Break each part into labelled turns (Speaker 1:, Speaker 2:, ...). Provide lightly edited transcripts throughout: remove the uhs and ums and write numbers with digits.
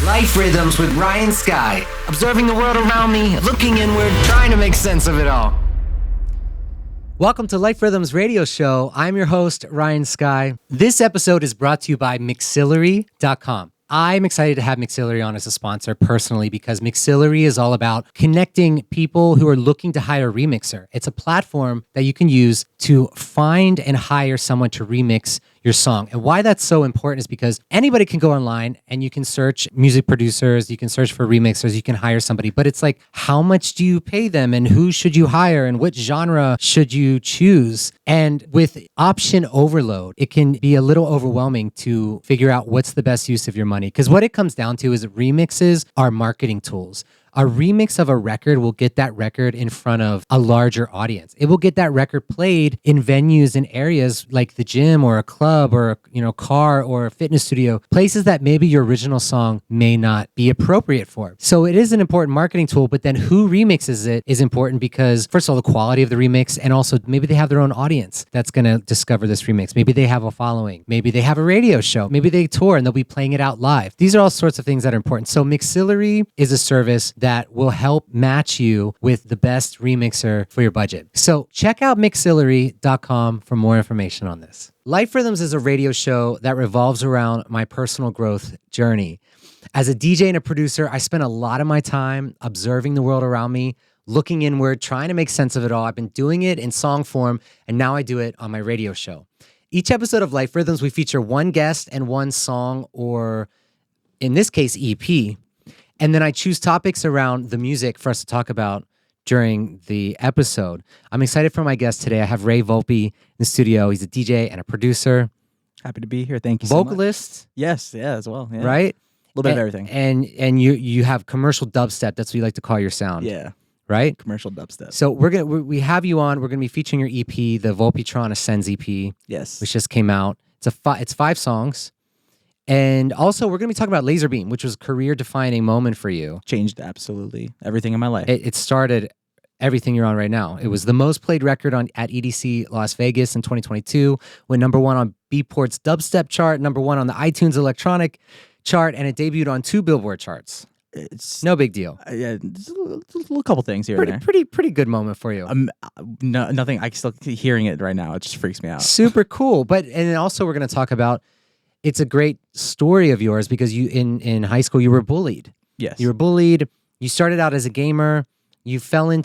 Speaker 1: Life Rhythms with Ryan Skyy. Observing the world around me, looking inward, trying to make sense of it all.
Speaker 2: Welcome to Life Rhythms Radio Show. I'm your host, Ryan Skyy. This episode is brought to you by Mixillery.com. I'm excited to have Mixillery on as a sponsor personally because Mixillery is all about connecting people who are looking to hire a remixer. It's a platform that you can use to find and hire someone to remix your song. And why that's so important is because anybody can go online and you can search music producers, you can search for remixers, you can hire somebody, but it's like, how much do you pay them and who should you hire and what genre should you choose? And with option overload, it can be a little overwhelming to figure out what's the best use of your money. Because what it comes down to is remixes are marketing tools. A remix of a record will get that record in front of a larger audience. It will get that record played in venues and areas like the gym or a club or a car or a fitness studio, places that maybe your original song may not be appropriate for. So it is an important marketing tool, but then who remixes it is important because first of all, the quality of the remix, and also maybe they have their own audience that's going to discover this remix. Maybe they have a following. Maybe they have a radio show. Maybe they tour and they'll be playing it out live. These are all sorts of things that are important. So Mixillery is a service that will help match you with the best remixer for your budget. So check out Mixillery.com for more information on this. Life Rhythms is a radio show that revolves around my personal growth journey. As a DJ and a producer, I spend a lot of my time observing the world around me, looking inward, trying to make sense of it all. I've been doing it in song form, and now I do it on my radio show. Each episode of Life Rhythms, we feature one guest and one song, or in this case, EP. And then I choose topics around the music for us to talk about during the episode. I'm excited for my guest today. I have Ray Volpe in the studio. He's a DJ and a producer.
Speaker 3: Happy to be here. Thank you so much.
Speaker 2: Vocalist.
Speaker 3: Yes, yeah, as well. Yeah.
Speaker 2: Right?
Speaker 3: A little bit of everything.
Speaker 2: And you have commercial dubstep. That's what you like to call your sound.
Speaker 3: Yeah.
Speaker 2: Right?
Speaker 3: Commercial dubstep.
Speaker 2: So we have you on. We're gonna be featuring your EP, the Volpetron Ascends EP.
Speaker 3: Yes.
Speaker 2: Which just came out. It's 5 songs. And also, we're going to be talking about Laserbeam, which was a career-defining moment for you.
Speaker 3: Changed absolutely everything in my life.
Speaker 2: It started everything you're on right now. It was the most played record at EDC Las Vegas in 2022, went number 1 on Beatport's Dubstep chart, number 1 on the iTunes Electronic chart, and it debuted on 2 Billboard charts. It's no big deal.
Speaker 3: Yeah, just a little couple things here.
Speaker 2: Pretty good moment for you.
Speaker 3: Nothing. I still keep hearing it right now. It just freaks me out.
Speaker 2: Super cool. And then also we're going to talk about. It's a great story of yours because you in high school you were bullied.
Speaker 3: Yes,
Speaker 2: you were bullied. You started out as a gamer. You fell in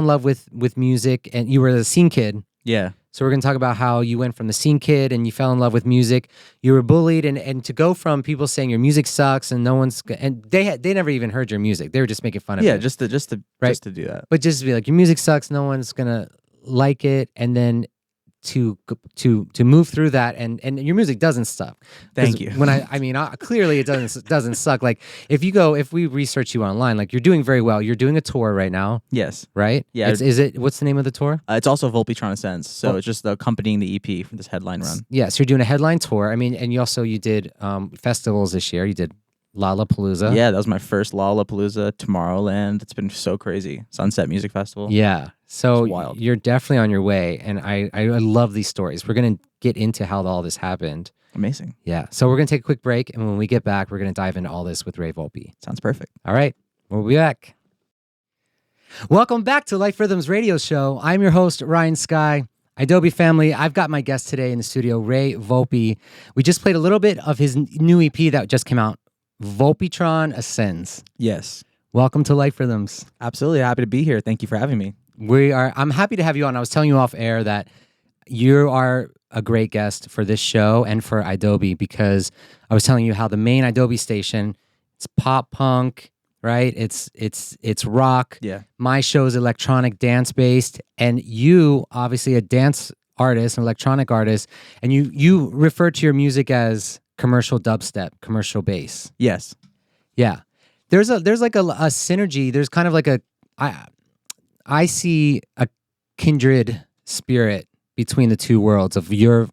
Speaker 2: love with music, and you were a scene kid.
Speaker 3: Yeah.
Speaker 2: So we're gonna talk about how you went from the scene kid and you fell in love with music. You were bullied, and to go from people saying your music sucks and they never even heard your music. They were just making fun of it.
Speaker 3: Yeah, just to do that.
Speaker 2: But just to be like, your music sucks. No one's gonna like it, and then. To move through that and your music doesn't suck.
Speaker 3: Thank you.
Speaker 2: When clearly it doesn't suck. Like if we research you online, like you're doing very well. You're doing a tour right now.
Speaker 3: Yes.
Speaker 2: Right?
Speaker 3: Yeah.
Speaker 2: What's the name of the tour?
Speaker 3: It's also Volpetron Ascends. So it's just accompanying the EP from this headline run.
Speaker 2: Yes, you're doing a headline tour. I mean, and you did festivals this year. You did Lollapalooza.
Speaker 3: Yeah, that was my first Lollapalooza. Tomorrowland. It's been so crazy. Sunset Music Festival.
Speaker 2: Yeah. So you're definitely on your way, and I love these stories. We're going to get into how all this happened.
Speaker 3: Amazing.
Speaker 2: Yeah. So we're going to take a quick break, and when we get back, we're going to dive into all this with Ray Volpe.
Speaker 3: Sounds perfect.
Speaker 2: All right. We'll be back. Welcome back to Life Rhythms Radio Show. I'm your host, Ryan Skyy. Adobe family, I've got my guest today in the studio, Ray Volpe. We just played a little bit of his new EP that just came out, Volpetron Ascends.
Speaker 3: Yes.
Speaker 2: Welcome to Life Rhythms.
Speaker 3: Absolutely. Happy to be here. Thank you for having me.
Speaker 2: I'm happy to have you on. I was telling you off air that you are a great guest for this show and for Adobe because I was telling you how the main Adobe station, it's pop punk, right? It's rock.
Speaker 3: Yeah.
Speaker 2: My show is electronic dance based, and you obviously a dance artist, an electronic artist, and you refer to your music as commercial dubstep, commercial bass.
Speaker 3: Yes.
Speaker 2: Yeah. There's like a synergy. There's kind of like I see a kindred spirit between the two worlds of your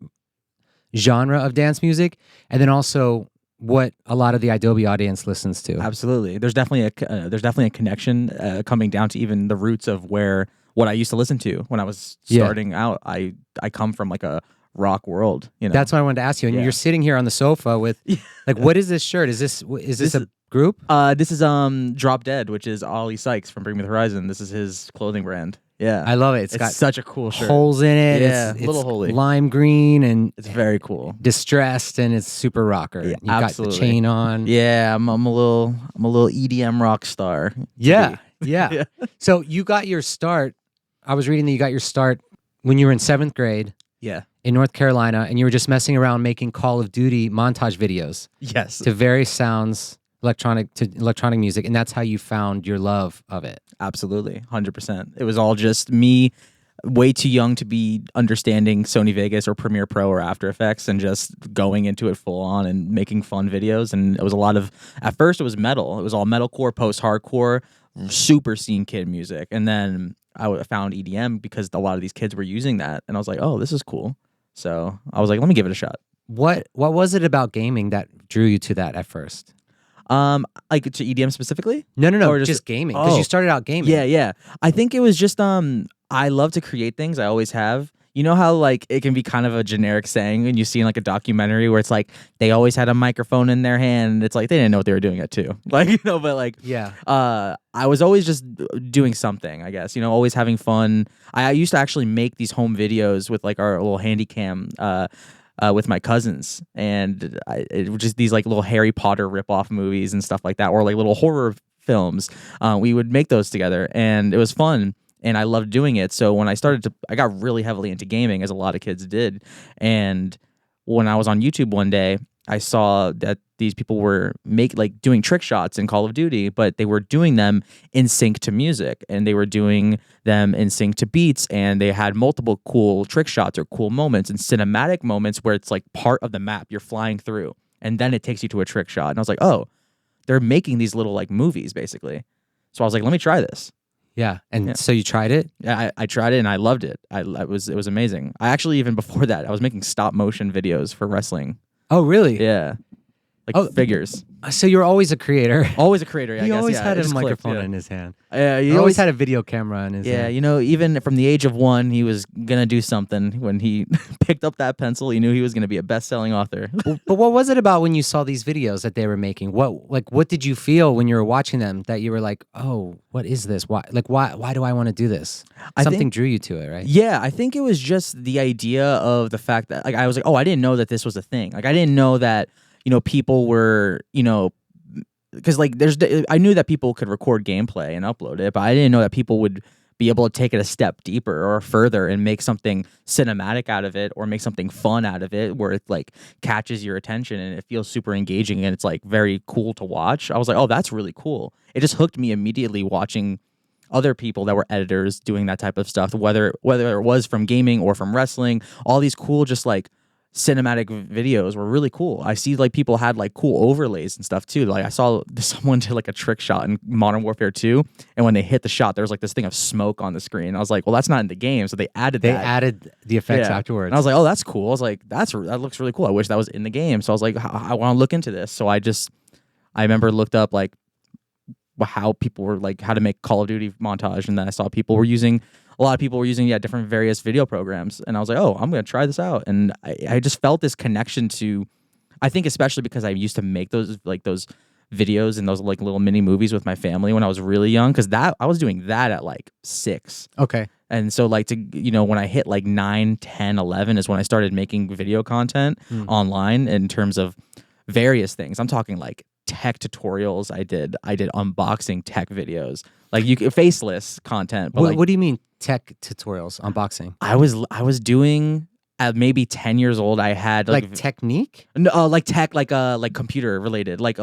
Speaker 2: genre of dance music and then also what a lot of the Adobe audience listens to.
Speaker 3: Absolutely. There's definitely a connection coming down to even the roots of what I used to listen to when I was starting out. I come from like a rock world. You know,
Speaker 2: That's what I wanted to ask you. And you're sitting here on the sofa with, like, what is this shirt? Is this a group?
Speaker 3: This is Drop Dead, which is Ollie Sykes from Bring Me the Horizon. This is his clothing brand. Yeah,
Speaker 2: I love it. It's got
Speaker 3: such a cool shirt.
Speaker 2: Holes in it.
Speaker 3: Yeah,
Speaker 2: it's
Speaker 3: a little holy.
Speaker 2: Lime green and
Speaker 3: It's very cool.
Speaker 2: distressed, and it's super rocker.
Speaker 3: Yeah,
Speaker 2: You've got the chain on.
Speaker 3: Yeah, I'm a little EDM rock star.
Speaker 2: Yeah. So you got your start. I was reading that you got your start when you were in 7th grade.
Speaker 3: Yeah.
Speaker 2: In North Carolina, and you were just messing around making Call of Duty montage videos.
Speaker 3: Yes.
Speaker 2: To various sounds, electronic music, and that's how you found your love of it.
Speaker 3: Absolutely, 100%. It was all just me, way too young to be understanding Sony Vegas or Premiere Pro or After Effects, and just going into it full on and making fun videos. And it was a lot of, at first it was metal. It was all metalcore, post-hardcore, super scene kid music. And then I found EDM because a lot of these kids were using that, and I was like, oh, this is cool. So I was like, let me give it a shot.
Speaker 2: What was it about gaming that drew you to that at first?
Speaker 3: Like to EDM specifically?
Speaker 2: No,
Speaker 3: Or
Speaker 2: just gaming. Because you started out gaming.
Speaker 3: Yeah. I think it was just I love to create things. I always have. You know how like it can be kind of a generic saying when you see in like a documentary where it's like they always had a microphone in their hand. And it's like they didn't know what they were doing it too. Like, you know, but like I was always just doing something, I guess. You know, always having fun. I used to actually make these home videos with like our little handy cam with my cousins, and it was just these like little Harry Potter ripoff movies and stuff like that, or like little horror films. We would make those together, and it was fun. And I loved doing it. So when I got really heavily into gaming, as a lot of kids did. And when I was on YouTube one day, I saw that these people were doing trick shots in Call of Duty, but they were doing them in sync to music, and they were doing them in sync to beats, and they had multiple cool trick shots or cool moments and cinematic moments where it's like part of the map you're flying through, and then it takes you to a trick shot. And I was like, oh, they're making these little like movies basically. So I was like, let me try this.
Speaker 2: Yeah. And so you tried it?
Speaker 3: Yeah, I tried it and I loved it. It was amazing. I actually, even before that, I was making stop motion videos for wrestling.
Speaker 2: Oh, really?
Speaker 3: Yeah. Like figures.
Speaker 2: So you're always a creator.
Speaker 3: Always a creator, I guess.
Speaker 2: He always
Speaker 3: yeah,
Speaker 2: had a microphone in his hand. He always had a video camera in his hand.
Speaker 3: Yeah, you know, even from the age of 1, he was going to do something. When he picked up that pencil, he knew he was going to be a best-selling author.
Speaker 2: But what was it about when you saw these videos that they were making? What did you feel when you were watching them that you were like, oh, what is this? Why do I want to do this? Something drew you to it, right?
Speaker 3: Yeah, I think it was just the idea of the fact that like I was like, oh, I didn't know that this was a thing. Like I didn't know that, you know, people were, you know, because like I knew that people could record gameplay and upload it, but I didn't know that people would be able to take it a step deeper or further and make something cinematic out of it, or make something fun out of it where it like catches your attention and it feels super engaging and it's like very cool to watch. I was like, oh, that's really cool. It just hooked me immediately watching other people that were editors doing that type of stuff, whether it was from gaming or from wrestling. All these cool just like cinematic videos were really cool. I see like people had like cool overlays and stuff too. Like I saw someone did like a trick shot in Modern Warfare 2, and when they hit the shot, there was like this thing of smoke on the screen. I was like, well, that's not in the game, so they added that.
Speaker 2: They added the effects afterwards.
Speaker 3: And I was like, oh, that's cool. I was like, that looks really cool. I wish that was in the game. So I was like, I want to look into this. So I remember looked up like how people were like how to make Call of Duty montage, and then I saw a lot of people were using different various video programs, and I was like, oh, I'm gonna try this out. And I just felt this connection to, I think especially because I used to make those videos and those like little mini movies with my family when I was really young, because I was doing that at like 6.
Speaker 2: Okay.
Speaker 3: And so like when I hit like 9, 10, 11 is when I started making video content online in terms of various things. I'm talking like tech tutorials. I did unboxing tech videos, like faceless content. But
Speaker 2: what do you mean tech tutorials, unboxing?
Speaker 3: I was doing at maybe 10 years old. I had
Speaker 2: like technique,
Speaker 3: like tech, like computer related, like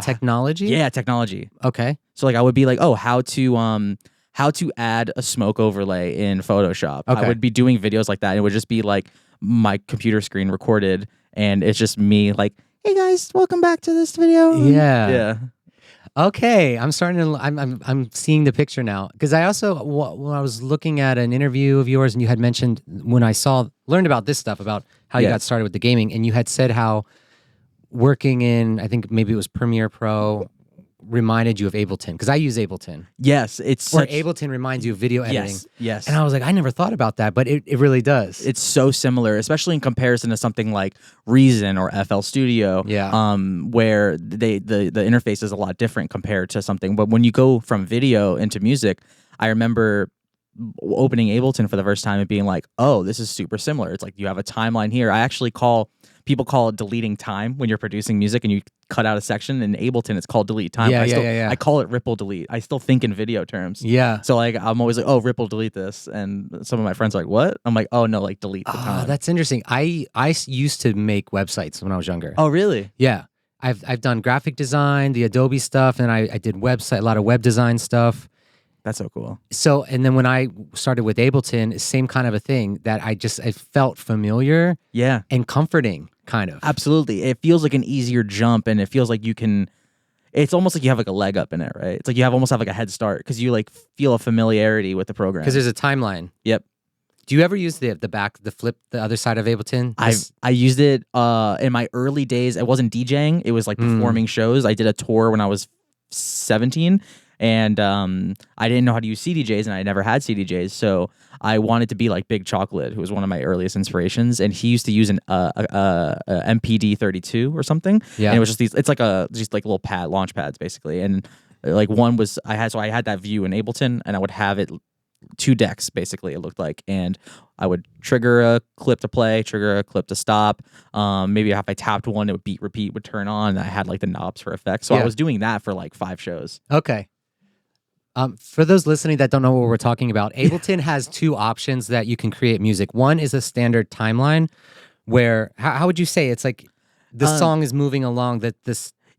Speaker 2: technology.
Speaker 3: Yeah, technology.
Speaker 2: Okay.
Speaker 3: So like I would be like, oh, how to add a smoke overlay in Photoshop.
Speaker 2: Okay.
Speaker 3: I would be doing videos like that. And it would just be like my computer screen recorded, and it's just me like, hey guys, welcome back to this video.
Speaker 2: Yeah. Okay, I'm starting to. I'm seeing the picture now, because I also when I was looking at an interview of yours, and you had mentioned when I learned about this stuff about how you got started with the gaming, and you had said how working in, I think maybe it was Premiere Pro, reminded you of Ableton? Because I use Ableton.
Speaker 3: Yes, it's
Speaker 2: Or Ableton reminds you of video editing.
Speaker 3: Yes.
Speaker 2: And I was like, I never thought about that, but it really does.
Speaker 3: It's so similar, especially in comparison to something like Reason or FL Studio, where the interface is a lot different compared to something. But when you go from video into music, I remember opening Ableton for the first time and being like, oh, this is super similar. It's like you have a timeline here. I actually people call it deleting time when you're producing music and you cut out a section. In Ableton, it's called delete time. I call it ripple delete. I still think in video terms.
Speaker 2: Yeah.
Speaker 3: So like I'm always like, oh, ripple delete this, and some of my friends are like, what? I'm like, oh no, like delete the time.
Speaker 2: That's interesting. I used to make websites when I was younger.
Speaker 3: Oh really?
Speaker 2: Yeah. I've done graphic design, the Adobe stuff, and I did a lot of web design stuff.
Speaker 3: That's so cool.
Speaker 2: So, and then when I started with Ableton, same kind of a thing that I felt familiar, and comforting, kind of.
Speaker 3: Absolutely, it feels like an easier jump, and it feels like you can. It's almost like you have like a leg up in it, right? It's like you almost have like a head start because you like feel a familiarity with the program.
Speaker 2: Because there's a timeline.
Speaker 3: Yep.
Speaker 2: Do you ever use the flip, the other side of Ableton?
Speaker 3: I used it in my early days. It wasn't DJing; it was like performing shows. I did a tour when I was 17. And I didn't know how to use CDJs, and I never had CDJs, so I wanted to be like Big Chocolate, who was one of my earliest inspirations. And he used to use an MPD 32 or something. Yeah, and it was just it's like just like little launch pads basically. And like one was I had that view in Ableton, and I would have it 2 decks basically. It looked like, and I would trigger a clip to play, trigger a clip to stop. Maybe if I tapped one, it would beat repeat would turn on. And I had like the knobs for effects, so I was doing that for like 5 shows.
Speaker 2: Okay. For those listening that don't know what we're talking about, Ableton has 2 options that you can create music. One is a standard timeline where, how would you say, it's like the song is moving along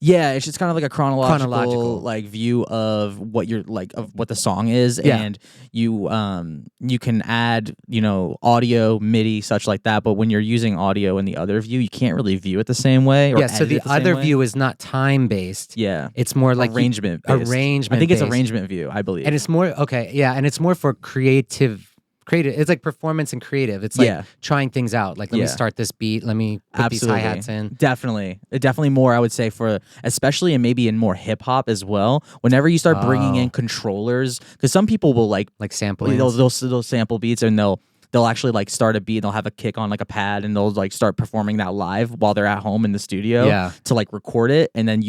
Speaker 3: Yeah, it's just kind of like a chronological like view of what you're like of what the song is, and you can add audio, MIDI, such like that. But when you're using audio in the other view, you can't really view it the same way.
Speaker 2: So the other view is not time based.
Speaker 3: Yeah,
Speaker 2: it's more like
Speaker 3: arrangement.
Speaker 2: I think
Speaker 3: it's arrangement view. I believe,
Speaker 2: and it's more and it's more for creative. It's like performance and creative. It's like trying things out. Like, let me start this beat. Let me put these hi-hats in.
Speaker 3: Definitely more, I would say, for especially and maybe in more hip hop as well. Whenever you start bringing in controllers, because some people will like
Speaker 2: sampling.
Speaker 3: They'll sample beats, and they'll actually like start a beat and they'll have a kick on like a pad, and they'll like start performing that live while they're at home in the studio to like record it, and then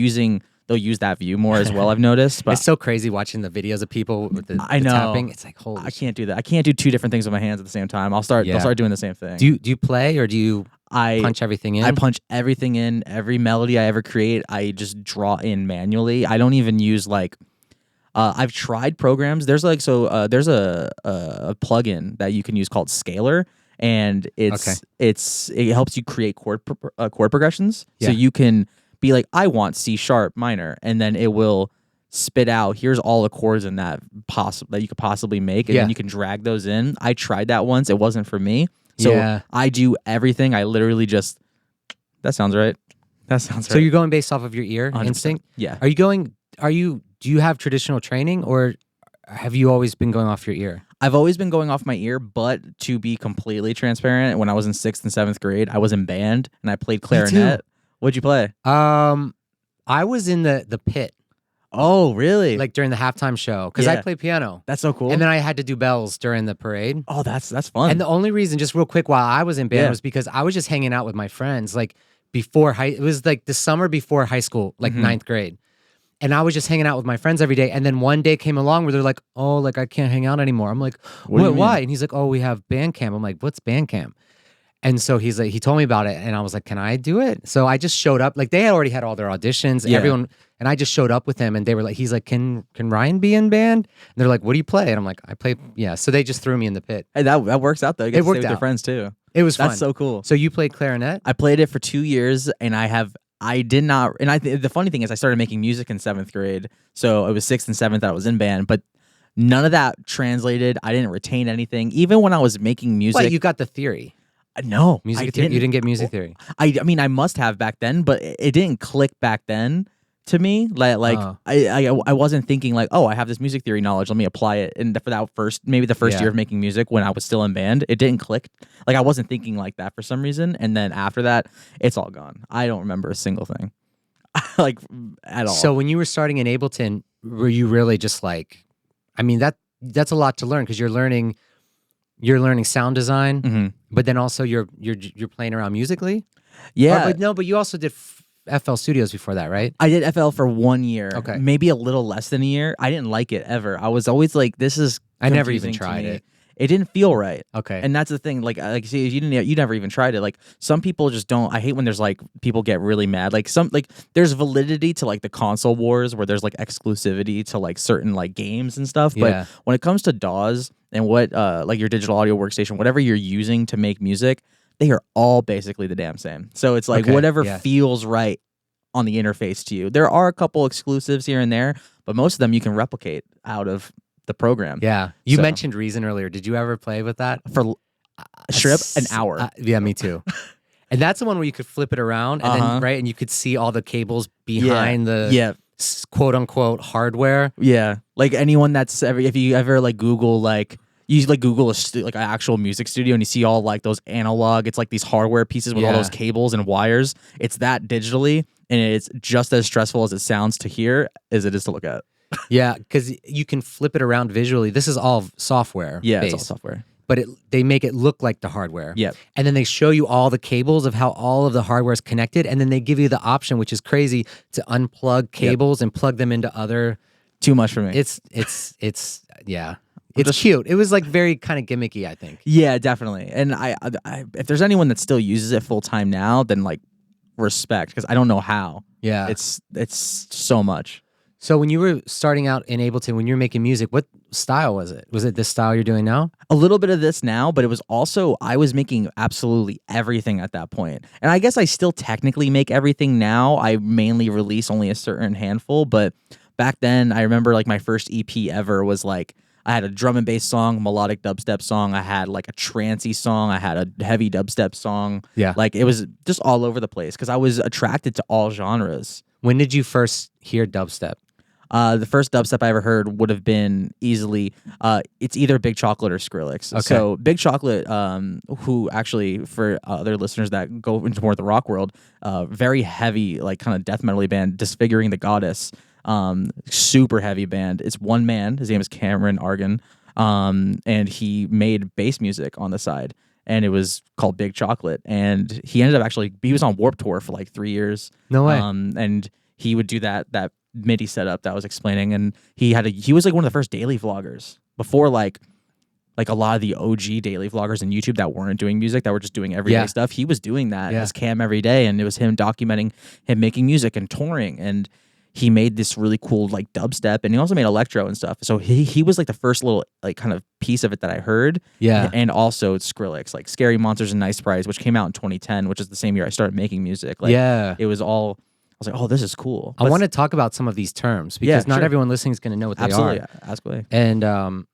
Speaker 3: they'll use that view more as well. I've noticed. But
Speaker 2: it's so crazy watching the videos of people with the tapping. It's like, holy!
Speaker 3: I can't do that. I can't do 2 different things with my hands at the same time. I'll start doing the same thing.
Speaker 2: Do you play, or do you punch everything in?
Speaker 3: I punch everything in. Every melody I ever create, I just draw in manually. I don't even use like. I've tried programs. There's like there's a plugin that you can use called Scalar, and it helps you create chord progressions. So you can be like, I want C sharp minor, and then it will spit out, here's all the chords in that you could possibly make, and then you can drag those in. I tried that once. It wasn't for me. So I do everything. I literally just, that sounds right. That sounds right.
Speaker 2: So you're going based off of your ear 100%. Instinct?
Speaker 3: Yeah.
Speaker 2: Do you have traditional training, or have you always been going off your ear?
Speaker 3: I've always been going off my ear, but to be completely transparent, when I was in 6th and 7th grade, I was in band and I played clarinet. What'd you play?
Speaker 2: I was in the pit.
Speaker 3: Oh, really?
Speaker 2: Like during the halftime show, because I play piano.
Speaker 3: That's so cool.
Speaker 2: And then I had to do bells during the parade.
Speaker 3: Oh, that's fun.
Speaker 2: And the only reason, just real quick, while I was in band was because I was just hanging out with my friends, like it was like the summer before high school, like 9th grade. And I was just hanging out with my friends every day. And then one day came along where they're like, oh, like I can't hang out anymore. I'm like, what, why? And he's like, oh, we have band camp. I'm like, what's band camp? And so he's like, he told me about it, and I was like, can I do it? So I just showed up. Like they had already had all their auditions, everyone, and I just showed up with him, and they were like, he's like, can Ryan be in band? And they're like, what do you play? And I'm like, I play, So they just threw me in the pit.
Speaker 3: Hey, that works out though. You get to stay with your friends too.
Speaker 2: It was fun.
Speaker 3: That's so cool.
Speaker 2: So you played clarinet?
Speaker 3: I played it for 2 years, and the funny thing is I started making music in 7th grade. So it was 6th and 7th that I was in band, but none of that translated. I didn't retain anything. Even when I was making music.
Speaker 2: Wait, you got the theory?
Speaker 3: No,
Speaker 2: music theory. You didn't get music theory.
Speaker 3: I mean, I must have back then, but it didn't click back then to me. I wasn't thinking like, oh, I have this music theory knowledge. Let me apply it. And for that maybe the first year of making music when I was still in band, it didn't click. Like I wasn't thinking like that for some reason. And then after that, it's all gone. I don't remember a single thing. like at all.
Speaker 2: So when you were starting in Ableton, were you really just like, I mean, that's a lot to learn because you're learning sound design, but then also you're playing around musically.
Speaker 3: Yeah,
Speaker 2: but you also did FL Studios before that, right?
Speaker 3: I did FL for 1 year.
Speaker 2: Okay.
Speaker 3: Maybe a little less than a year. I didn't like it ever. I was always like, this is
Speaker 2: I never even
Speaker 3: confusing to
Speaker 2: tried
Speaker 3: me.
Speaker 2: it.
Speaker 3: It didn't feel right.
Speaker 2: Okay.
Speaker 3: And that's the thing. Like see, you never even tried it. Like some people just don't. I hate when there's like people get really mad. Like there's validity to like the console wars where there's like exclusivity to like certain like games and stuff.
Speaker 2: Yeah.
Speaker 3: But when it comes to DAWs and what like your digital audio workstation, whatever you're using to make music, they are all basically the damn same. So it's like whatever feels right on the interface to you. There are a couple exclusives here and there, but most of them you can replicate out of the program.
Speaker 2: Yeah. You mentioned Reason earlier. Did you ever play with that?
Speaker 3: For strip an hour.
Speaker 2: Yeah, me too. And that's the one where you could flip it around and then right, and you could see all the cables behind the quote unquote hardware.
Speaker 3: Yeah. Like anyone that's ever, if you ever like Google like you like Google like an actual music studio and you see all like those analog, it's like these hardware pieces with all those cables and wires. It's that digitally, and it's just as stressful as it sounds to hear as it is to look at.
Speaker 2: Yeah, because you can flip it around visually. This is all software.
Speaker 3: Yeah,
Speaker 2: based,
Speaker 3: it's all software.
Speaker 2: But they make it look like the hardware.
Speaker 3: Yeah.
Speaker 2: And then they show you all the cables of how all of the hardware is connected, and then they give you the option, which is crazy, to unplug cables and plug them into other.
Speaker 3: Too much for me.
Speaker 2: It's yeah. It's cute. It was like very kind of gimmicky, I think.
Speaker 3: Yeah, definitely. And I if there's anyone that still uses it full time now, then like respect, because I don't know how.
Speaker 2: Yeah.
Speaker 3: It's so much.
Speaker 2: So when you were starting out in Ableton, when you were making music, what style was it? Was it this style you're doing now?
Speaker 3: A little bit of this now, but it was also, I was making absolutely everything at that point. And I guess I still technically make everything now. I mainly release only a certain handful, but back then I remember like my first EP ever was like, I had a drum and bass song, melodic dubstep song. I had like a trancey song. I had a heavy dubstep song.
Speaker 2: Yeah.
Speaker 3: Like it was just all over the place because I was attracted to all genres.
Speaker 2: When did you first hear dubstep?
Speaker 3: The first dubstep I ever heard would have been easily, it's either Big Chocolate or Skrillex.
Speaker 2: Okay.
Speaker 3: So Big Chocolate, who actually, for other listeners that go into more of the rock world, very heavy, like kind of death metal band, Disfiguring the Goddess. Super heavy band. It's one man. His name is Cameron Argan, and he made bass music on the side, and it was called Big Chocolate. And he ended up he was on Warped Tour for like 3 years.
Speaker 2: No way.
Speaker 3: And he would do that MIDI setup that I was explaining, and he was like one of the first daily vloggers before like a lot of the OG daily vloggers on YouTube that weren't doing music, that were just doing everyday stuff. He was doing that as Cam every day, and it was him documenting him making music and touring, and he made this really cool like dubstep, and he also made electro and stuff. So he was like the first little like kind of piece of it that I heard.
Speaker 2: Yeah.
Speaker 3: And also Skrillex, like Scary Monsters and Nice Prize, which came out in 2010, which is the same year I started making music. Like it was all, I was like, oh, this is cool.
Speaker 2: I want to talk about some of these terms because not everyone listening is going to know what they are.
Speaker 3: Ask away.
Speaker 2: And well,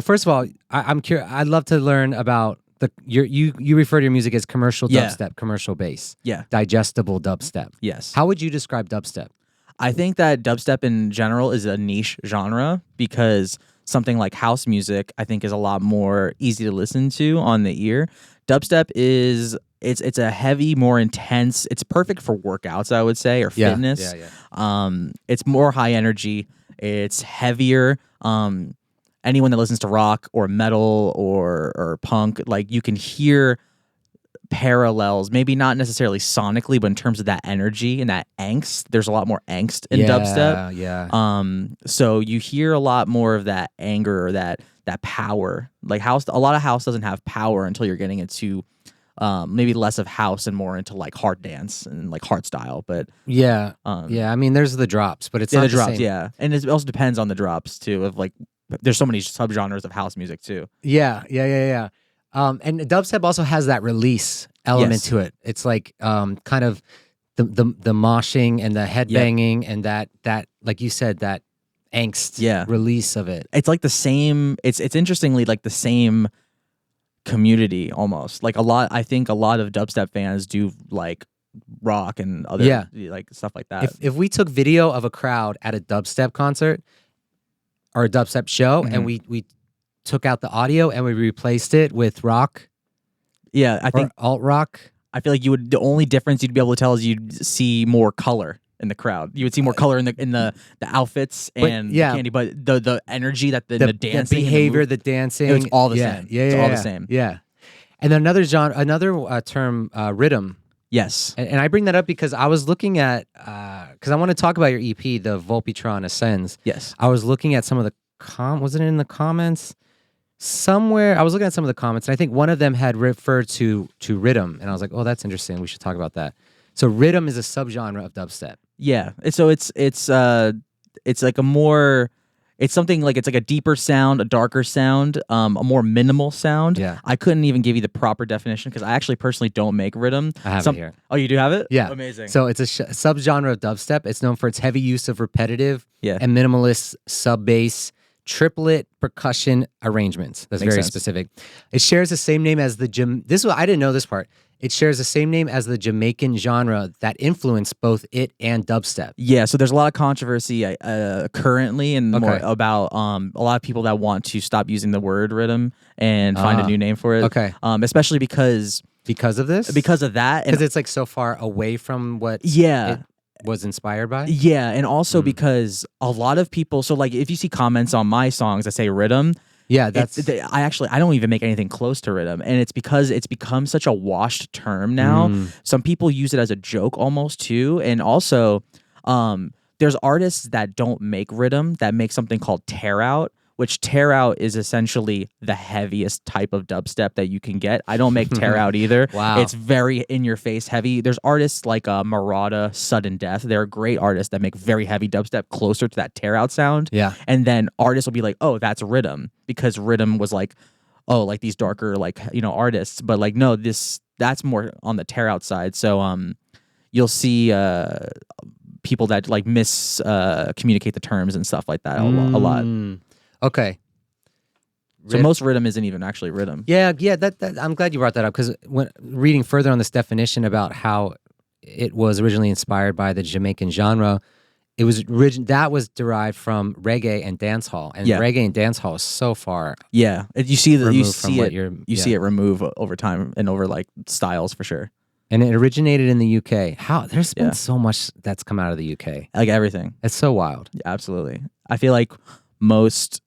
Speaker 2: first of all, I'm curious. I'd love to learn about you refer to your music as commercial dubstep, commercial bass, digestible dubstep.
Speaker 3: Yes.
Speaker 2: How would you describe dubstep?
Speaker 3: I think that dubstep in general is a niche genre because something like house music, I think, is a lot more easy to listen to on the ear. Dubstep is it's a heavy, more intense. It's perfect for workouts, I would say, or fitness. It's more high energy. It's heavier. Anyone that listens to rock or metal or punk, like you can hear parallels, maybe not necessarily sonically, but in terms of that energy and that angst, there's a lot more angst in dubstep.
Speaker 2: Yeah.
Speaker 3: So you hear a lot more of that anger or that power. Like house, a lot of house doesn't have power until you're getting into maybe less of house and more into like hard dance and like hard style. But
Speaker 2: I mean, there's the drops, but it's not
Speaker 3: the
Speaker 2: the
Speaker 3: drops.
Speaker 2: same.
Speaker 3: Yeah, and it also depends on the drops too. Of like, there's so many subgenres of house music too.
Speaker 2: Yeah. And dubstep also has that release element to it. It's like kind of the moshing and the headbanging and that like you said, that angst release of it.
Speaker 3: It's like the same. It's interestingly like the same community almost. Like I think a lot of dubstep fans do like rock and other like stuff like that.
Speaker 2: If we took video of a crowd at a dubstep concert or a dubstep show and we took out the audio and we replaced it with rock,
Speaker 3: I think
Speaker 2: alt rock,
Speaker 3: I feel like the only difference you'd be able to tell is you'd see more color in the crowd. You would see more color in the outfits and the candy, but the energy that the dancing,
Speaker 2: the behavior,
Speaker 3: and
Speaker 2: the dancing,
Speaker 3: it's all the same. It's all the same.
Speaker 2: Yeah. And another genre, another term, rhythm.
Speaker 3: Yes.
Speaker 2: And I bring that up because I was looking at, because I want to talk about your EP, the Volpetron Ascends.
Speaker 3: Yes.
Speaker 2: I was looking at some of the was it in the comments? Somewhere, I was looking at some of the comments, and I think one of them had referred to rhythm, and I was like, oh, that's interesting. We should talk about that. So rhythm is a subgenre of dubstep.
Speaker 3: Yeah. So it's like a more, it's something like, it's like a deeper sound, a darker sound, a more minimal sound.
Speaker 2: Yeah.
Speaker 3: I couldn't even give you the proper definition because I actually personally don't make rhythm.
Speaker 2: I have it here.
Speaker 3: Oh, you do have it?
Speaker 2: Yeah.
Speaker 3: Amazing.
Speaker 2: So it's a subgenre of dubstep. It's known for its heavy use of repetitive
Speaker 3: Yeah.
Speaker 2: and minimalist sub-bass triplet percussion arrangements. That's
Speaker 3: Makes
Speaker 2: very
Speaker 3: sense.
Speaker 2: specific. It shares the same name as I didn't know this part. It shares the same name as the Jamaican genre that influenced both it and dubstep.
Speaker 3: Yeah, so there's a lot of controversy currently and more
Speaker 2: Okay.
Speaker 3: about a lot of people that want to stop using the word rhythm and find a new name for it.
Speaker 2: Okay.
Speaker 3: Especially because
Speaker 2: Because of this?
Speaker 3: of that.
Speaker 2: Because it's like so far away from what
Speaker 3: Yeah.
Speaker 2: it was inspired by?
Speaker 3: Yeah, and also because a lot of people, so like if you see comments on my songs that say rhythm,
Speaker 2: Yeah, that's...
Speaker 3: I don't even make anything close to rhythm, and it's because it's become such a washed term now. Some people use it as a joke almost too, and also there's artists that don't make rhythm that make something called tear out, which tear out is essentially the heaviest type of dubstep that you can get. I don't make tear out either.
Speaker 2: Wow.
Speaker 3: It's very in your face heavy. There's artists like Murata, Sudden Death. They're great artists that make very heavy dubstep closer to that tear out sound.
Speaker 2: Yeah.
Speaker 3: And then artists will be like, oh, that's rhythm, because rhythm was like, oh, like these darker, like, artists. But like, no, that's more on the tear out side. So you'll see people that like communicate the terms and stuff like that a lot.
Speaker 2: Okay.
Speaker 3: So most rhythm isn't even actually rhythm.
Speaker 2: Yeah, that I'm glad you brought that up, because when reading further on this definition about how it was originally inspired by the Jamaican genre, it was that was derived from reggae and dancehall, and reggae and dancehall is so far.
Speaker 3: Yeah, you see that you
Speaker 2: removed from
Speaker 3: see
Speaker 2: what
Speaker 3: it
Speaker 2: you're-
Speaker 3: see it remove over time and over like styles for sure.
Speaker 2: And it originated in the UK. There's been so much that's come out of the UK.
Speaker 3: Like everything.
Speaker 2: It's so wild.
Speaker 3: Yeah, absolutely. I feel like most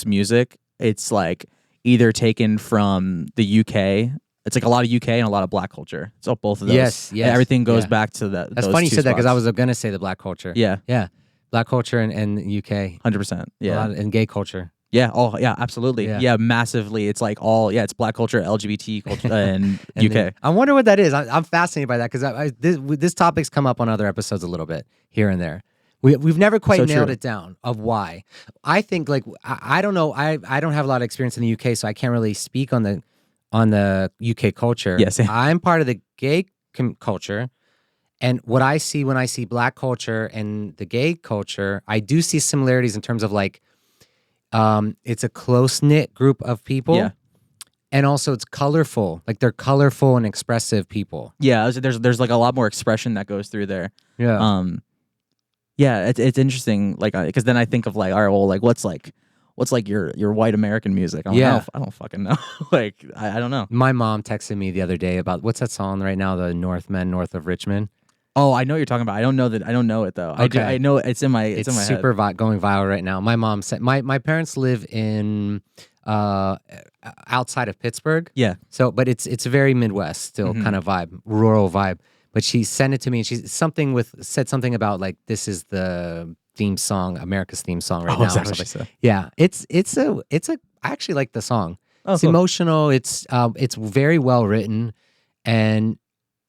Speaker 3: music, it's like either taken from the UK. It's like a lot of UK and a lot of black culture. So both of those.
Speaker 2: Yes.
Speaker 3: Everything goes back to that.
Speaker 2: That's funny you said that, because I was going to say the black culture.
Speaker 3: Yeah.
Speaker 2: Yeah. Black culture and UK.
Speaker 3: 100%. Yeah.
Speaker 2: And gay culture.
Speaker 3: Yeah. Oh, yeah. Absolutely.
Speaker 2: Yeah.
Speaker 3: Yeah. Massively. It's like it's black culture, LGBT culture, and UK.
Speaker 2: then- I wonder what that is. I'm fascinated by that, because this topic's come up on other episodes a little bit here and there. We've never quite
Speaker 3: So
Speaker 2: nailed
Speaker 3: true.
Speaker 2: it down of why. I think like I don't know. I don't have a lot of experience in the UK, so I can't really speak on the UK culture.
Speaker 3: Yes.
Speaker 2: I'm part of the gay culture, and what I see when I see black culture and the gay culture, I do see similarities in terms of like, it's a close knit group of people.
Speaker 3: Yeah.
Speaker 2: And also it's colorful. Like they're colorful and expressive people.
Speaker 3: Yeah. There's like a lot more expression that goes through there.
Speaker 2: Yeah.
Speaker 3: Yeah, it's interesting, like, because then I think of like, all right, well, like, what's like your white American music? I'm like, I don't fucking know. Like, I don't know.
Speaker 2: My mom texted me the other day about what's that song right now, the Northmen North of Richmond.
Speaker 3: Oh, I know what you're talking about. I don't know it though.
Speaker 2: Okay.
Speaker 3: I know it's in my
Speaker 2: It's
Speaker 3: in my
Speaker 2: super
Speaker 3: head.
Speaker 2: going viral right now. My mom said my parents live in outside of Pittsburgh.
Speaker 3: Yeah.
Speaker 2: So, but it's a very Midwest still kind of vibe, rural vibe. But she sent it to me, and she said something about like, this is the theme song, America's theme song right now.
Speaker 3: Is that what they said?
Speaker 2: Yeah, it's a I actually like the song.
Speaker 3: Oh,
Speaker 2: It's
Speaker 3: cool.
Speaker 2: emotional. It's very well written, and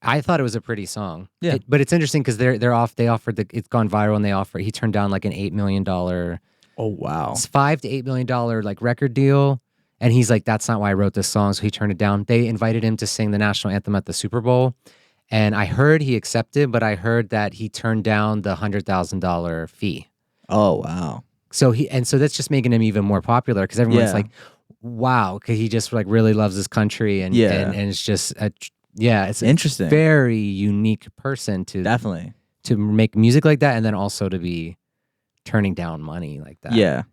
Speaker 2: I thought it was a pretty song.
Speaker 3: Yeah.
Speaker 2: But it's interesting because they offered it's gone viral, and he turned down like an $8 million,
Speaker 3: Oh wow.
Speaker 2: it's $5 to $8 million like record deal, and he's like, that's not why I wrote this song, so he turned it down. They invited him to sing the national anthem at the Super Bowl. And I heard he accepted, but I heard that he turned down the $100,000 fee.
Speaker 3: Oh wow.
Speaker 2: So that's just making him even more popular, because everyone's like, wow, because he just like really loves his country, and it's just it's
Speaker 3: Interesting.
Speaker 2: a very unique person
Speaker 3: Definitely.
Speaker 2: to make music like that, and then also to be turning down money like that.
Speaker 3: Yeah.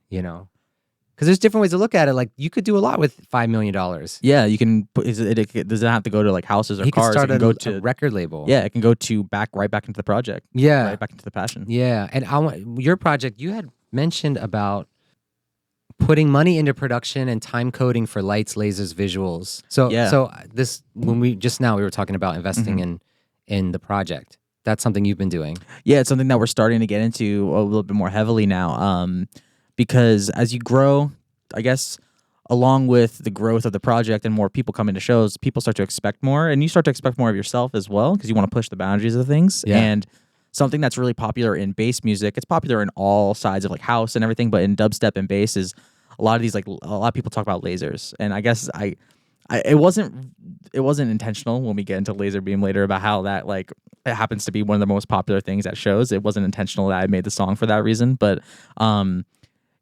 Speaker 2: Because there's different ways to look at it. Like you could do a lot with $5 million.
Speaker 3: Yeah, you can put it doesn't have to go to like houses or
Speaker 2: He could
Speaker 3: cars.
Speaker 2: start
Speaker 3: It can go to
Speaker 2: a record label.
Speaker 3: Yeah, it can go to right back into the project.
Speaker 2: Yeah.
Speaker 3: Right back into the passion.
Speaker 2: Yeah. And I want your project, you had mentioned about putting money into production and time coding for lights, lasers, visuals. So this when we were talking about investing in the project. That's something you've been doing.
Speaker 3: Yeah, it's something that we're starting to get into a little bit more heavily now. Because as you grow, I guess along with the growth of the project and more people come into shows, people start to expect more, and you start to expect more of yourself as well because you want to push the boundaries of things.
Speaker 2: Yeah.
Speaker 3: And something that's really popular in bass music, it's popular in all sides of like house and everything, but in dubstep and bass is a lot of people talk about lasers. And I guess it wasn't intentional when we get into Laserbeam later about how that like it happens to be one of the most popular things at shows. It wasn't intentional that I made the song for that reason, but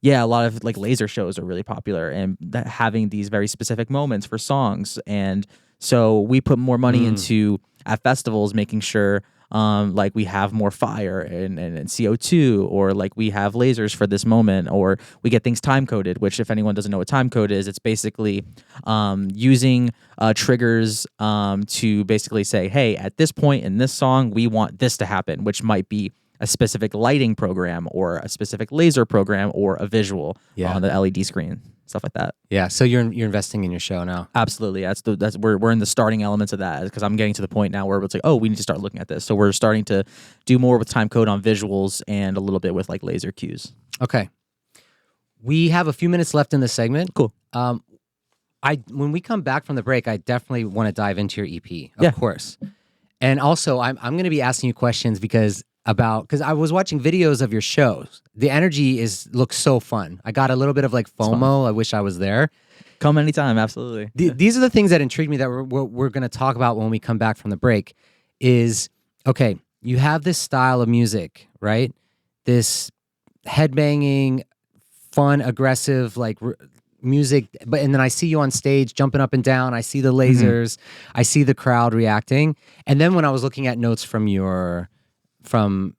Speaker 3: yeah, a lot of like laser shows are really popular and having these very specific moments for songs. And so we put more money into at festivals, making sure like we have more fire and CO2, or like we have lasers for this moment, or we get things time coded, which if anyone doesn't know what time code is, it's basically using triggers to basically say, hey, at this point in this song, we want this to happen, which might be a specific lighting program or a specific laser program or a visual on the LED screen, stuff like that.
Speaker 2: Yeah, so you're investing in your show now.
Speaker 3: Absolutely, we're in the starting elements of that because I'm getting to the point now where it's like, oh, we need to start looking at this. So we're starting to do more with time code on visuals and a little bit with like laser cues.
Speaker 2: Okay, we have a few minutes left in this segment.
Speaker 3: Cool.
Speaker 2: When we come back from the break, I definitely want to dive into your EP, of course, and also I'm going to be asking you questions because I was watching videos of your shows. The energy looks so fun. I got a little bit of like FOMO. I wish I was there.
Speaker 3: Come anytime, absolutely.
Speaker 2: These are the things that intrigue me that we're going to talk about when we come back from the break. Is okay. You have this style of music, right? This headbanging, fun, aggressive, like music. And then I see you on stage jumping up and down. I see the lasers. I see the crowd reacting. And then when I was looking at notes from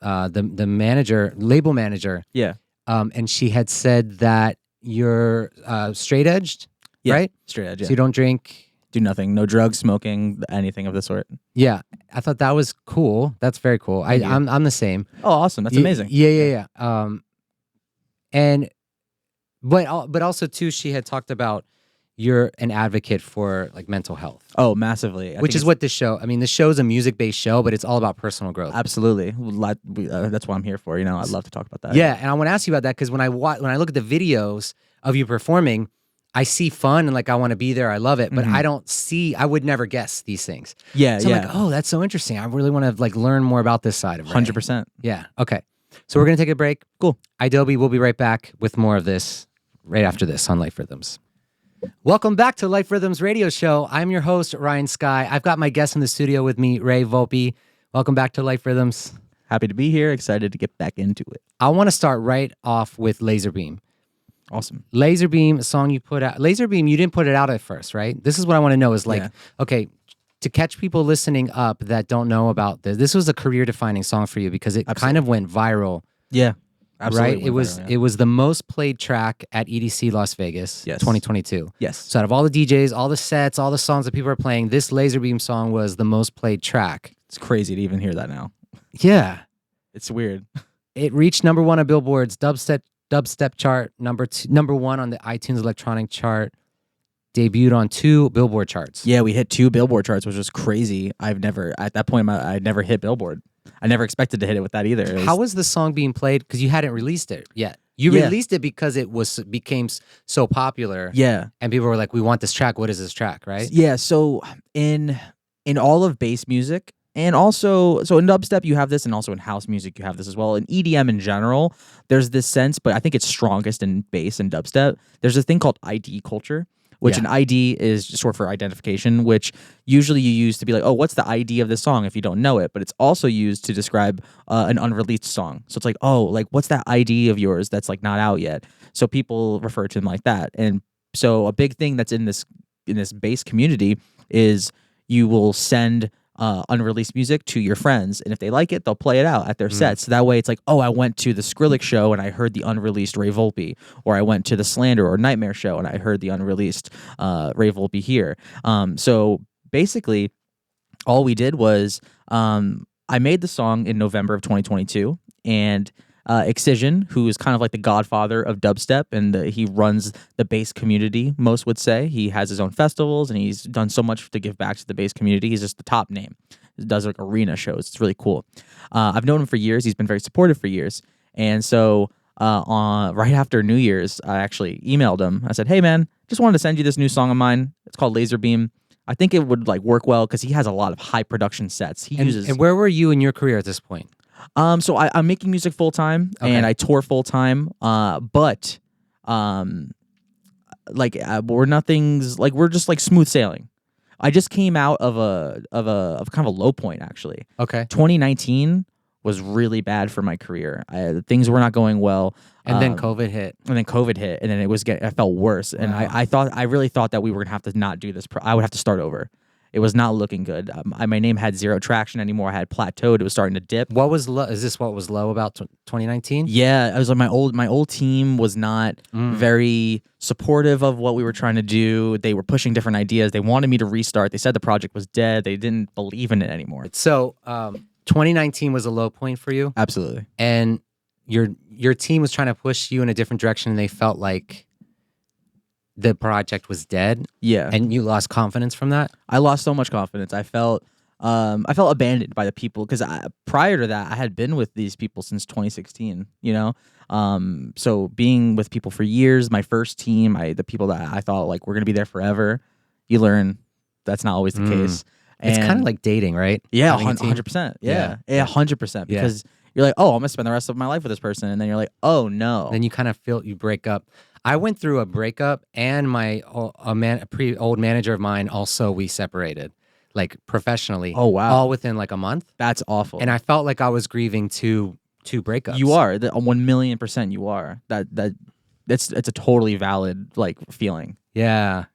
Speaker 2: the manager, label manager.
Speaker 3: Yeah.
Speaker 2: And she had said that you're straight edged, right?
Speaker 3: Straight edge, yeah.
Speaker 2: So you don't drink.
Speaker 3: Do nothing, no drugs, smoking, anything of the sort.
Speaker 2: Yeah. I thought that was cool. That's very cool. I'm the same.
Speaker 3: Oh, awesome. That's amazing.
Speaker 2: Yeah. But also too, she had talked about you're an advocate for like mental health.
Speaker 3: Oh, massively.
Speaker 2: Which is what this show, I mean, the show's a music-based show, but it's all about personal growth.
Speaker 3: Absolutely. That's what I'm here for. I'd love to talk about that.
Speaker 2: Yeah, and I want to ask you about that because when I look at the videos of you performing, I see fun and like I want to be there. I love it, but I would never guess these things.
Speaker 3: Yeah,
Speaker 2: so I'm like, oh, that's so interesting. I really want to like learn more about this side of it.
Speaker 3: 100%.
Speaker 2: Yeah. Okay. So we're gonna take a break.
Speaker 3: Cool.
Speaker 2: Idobi, we'll be right back with more of this right after this on Life Rhythms. Welcome back to Life Rhythms Radio Show. I'm your host, Ryan Skyy. I've got my guest in the studio with me, Ray Volpe. Welcome back to Life Rhythms.
Speaker 3: Happy to be here. Excited to get back into it.
Speaker 2: I want to start right off with Laserbeam.
Speaker 3: Awesome.
Speaker 2: Laserbeam, a song you put out. Laserbeam, you didn't put it out at first, right? This is what I want to know is like, okay, to catch people listening up that don't know about this was a career-defining song for you because it kind of went viral.
Speaker 3: Yeah. Absolutely.
Speaker 2: Right? It was the most played track at EDC Las Vegas, 2022.
Speaker 3: Yes.
Speaker 2: So out of all the DJs, all the sets, all the songs that people are playing, this Laserbeam song was the most played track.
Speaker 3: It's crazy to even hear that now.
Speaker 2: Yeah.
Speaker 3: It's weird.
Speaker 2: It reached number 1 on Billboard's dubstep chart, number 1 on the iTunes electronic chart, debuted on 2 Billboard charts.
Speaker 3: Yeah, we hit 2 Billboard charts, which was crazy. At that point, I'd never hit Billboard. I never expected to hit it with that either.
Speaker 2: How was the song being played? Because you hadn't released it yet. You released it because it became so popular.
Speaker 3: Yeah.
Speaker 2: And people were like, we want this track. What is this track, right?
Speaker 3: Yeah, so in all of bass music, and also, so in dubstep you have this, and also in house music you have this as well. In EDM in general, there's this sense, but I think it's strongest in bass and dubstep. There's a thing called ID culture, which an ID is short for identification, which usually you use to be like, oh, what's the ID of this song if you don't know it? But it's also used to describe an unreleased song. So it's like, oh, like what's that ID of yours that's like not out yet? So people refer to them like that. And so a big thing that's in this bass community is you will send unreleased music to your friends, and if they like it, they'll play it out at their sets. So that way, it's like, oh, I went to the Skrillex show and I heard the unreleased Ray Volpe, or I went to the Slander or Nightmare show and I heard the unreleased Ray Volpe here. So basically, all we did was I made the song in November of 2022, and Excision, who is kind of like the godfather of dubstep, and he runs the bass community, most would say. He has his own festivals, and he's done so much to give back to the bass community. He's just the top name. He does like arena shows. It's really cool. I've known him for years. He's been very supportive for years. And so right after New Year's, I actually emailed him. I said, hey, man, just wanted to send you this new song of mine. It's called Laserbeam. I think it would like work well because he has a lot of high production sets. He uses.
Speaker 2: And where were you in your career at this point?
Speaker 3: So I'm making music full time and I tour full time. But we're nothing's like we're just like smooth sailing. I just came out of kind of a low point actually.
Speaker 2: Okay.
Speaker 3: 2019 was really bad for my career. Things were not going well.
Speaker 2: And then COVID hit.
Speaker 3: And then it was I felt worse. And
Speaker 2: Wow.
Speaker 3: I really thought that we were gonna have to not do this. I would have to start over. It was not looking good. My name had zero traction anymore. I had plateaued. It was starting to dip.
Speaker 2: What was low? Is this what was low about 2019?
Speaker 3: Yeah, it was like my old team was not very supportive of what we were trying to do. They were pushing different ideas. They wanted me to restart. They said the project was dead. They didn't believe in it anymore.
Speaker 2: So 2019 was a low point for you,
Speaker 3: Absolutely.
Speaker 2: and your team was trying to push you in a different direction, and they felt like the project was dead.
Speaker 3: Yeah.
Speaker 2: And you lost confidence from that?
Speaker 3: I lost so much confidence. I felt abandoned by the people because prior to that, I had been with these people since 2016. You know, so being with people for years, my first team, the people that I thought like we're gonna be there forever, you learn that's not always the case.
Speaker 2: It's kind of like dating, right?
Speaker 3: Yeah,
Speaker 2: Having a team?
Speaker 3: 100%. Yeah, 100%. Because you're like, oh, I'm gonna spend the rest of my life with this person, and then you're like, oh no.
Speaker 2: Then you kind of feel you break up. I went through a breakup, and my old manager of mine also we separated, like professionally.
Speaker 3: Oh wow!
Speaker 2: All within like a month.
Speaker 3: That's awful.
Speaker 2: And I felt like I was grieving two breakups.
Speaker 3: You are 1,000,000%. You are it's a totally valid like feeling.
Speaker 2: Yeah.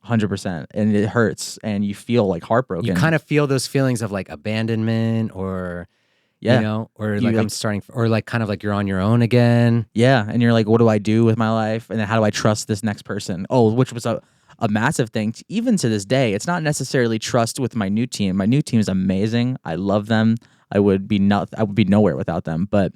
Speaker 3: 100%, and it hurts, and you feel like heartbroken.
Speaker 2: You kind of feel those feelings of like abandonment, or you know, or like I'm starting, or like kind of like you're on your own again.
Speaker 3: Yeah, and you're like, what do I do with my life, and then how do I trust this next person? Oh, which was a massive thing. Even to this day, it's not necessarily trust with my new team. My new team is amazing. I love them. I would be nowhere without them. But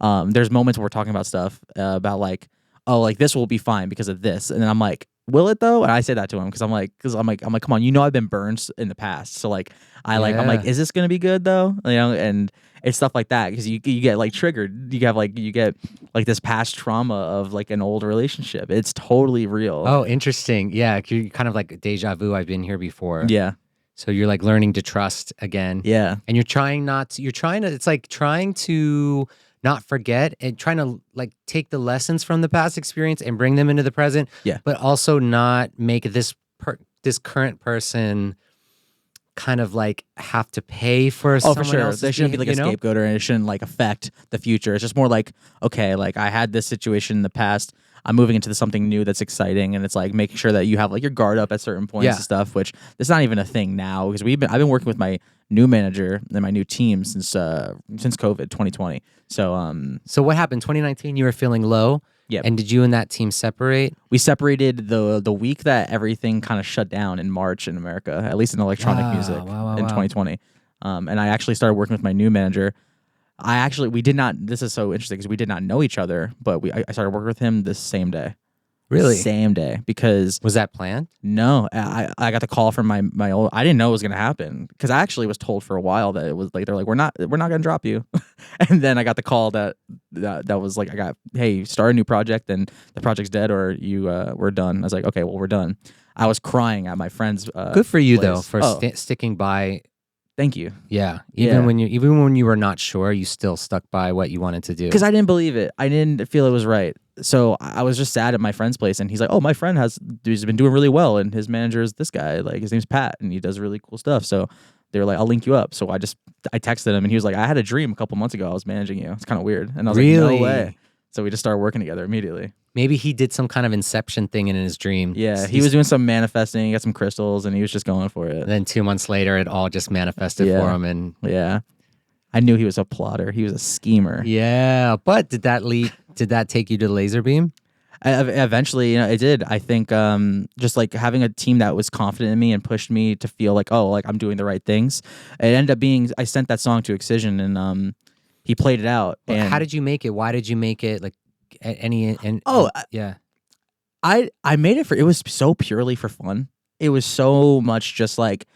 Speaker 3: there's moments where we're talking about stuff about like, oh, like this will be fine because of this, and then I'm like, will it though? And I say that to him because I'm like, come on, you know, I've been burned in the past, so like, I'm like, is this gonna be good though? You know, and it's stuff like that because you get like triggered. You get like this past trauma of like an old relationship. It's totally real.
Speaker 2: Oh, interesting. Yeah, you're kind of like deja vu. I've been here before.
Speaker 3: Yeah.
Speaker 2: So you're like learning to trust again.
Speaker 3: Yeah.
Speaker 2: And it's like trying to not forget and trying to like take the lessons from the past experience and bring them into the present.
Speaker 3: Yeah.
Speaker 2: But also not make this current person kind of like have to pay for someone
Speaker 3: for sure.
Speaker 2: else's
Speaker 3: There shouldn't be like a scapegoat, and it shouldn't like affect the future. It's just more like, okay, like I had this situation in the past. I'm moving into something new that's exciting, and it's like making sure that you have like your guard up at certain points and stuff, which it's not even a thing now because I've been working with my new manager and my new team since COVID 2020. So
Speaker 2: what happened? 2019, you were feeling low.
Speaker 3: Yeah.
Speaker 2: And did you and that team separate?
Speaker 3: We separated the week that everything kind of shut down in March in America, at least in electronic music in 2020. And I actually started working with my new manager. We did not, this is so interesting because we did not know each other, but I started working with him the same day.
Speaker 2: Really?
Speaker 3: Same day, because
Speaker 2: Was that planned?
Speaker 3: no, I got the call from my old. I didn't know it was gonna happen because I actually was told for a while that it was like they're like we're not gonna drop you, and then I got the call that was like hey, start a new project and the project's dead or we're done. I was like, okay, well, we're done. I was crying at my friend's.
Speaker 2: Good for you
Speaker 3: place.
Speaker 2: though for sticking by.
Speaker 3: Thank you.
Speaker 2: Yeah. Even when you were not sure, you still stuck by what you wanted to do.
Speaker 3: Because I didn't believe it. I didn't feel it was right. So I was just sad at my friend's place, and he's like, "Oh, my friend he's been doing really well, and his manager is this guy. Like his name's Pat, and he does really cool stuff." So they were like, "I'll link you up." So I texted him, and he was like, "I had a dream a couple months ago. I was managing you. It's kind of weird." And I was like, "No way." So we just started working together immediately.
Speaker 2: Maybe he did some kind of inception thing in his dream.
Speaker 3: Yeah, he was doing some manifesting. He got some crystals, and he was just going for it.
Speaker 2: And then 2 months later, it all just manifested for him. And
Speaker 3: yeah, I knew he was a plotter. He was a schemer.
Speaker 2: yeah, but did that take you to Laserbeam?
Speaker 3: Eventually, it did. I think just like having a team that was confident in me and pushed me to feel like, oh, like I'm doing the right things. It ended up being, I sent that song to Excision, and he played it out.
Speaker 2: Well,
Speaker 3: and
Speaker 2: how did you make it? Why did you make it? Like yeah.
Speaker 3: I made it it was so purely for fun. It was so much just like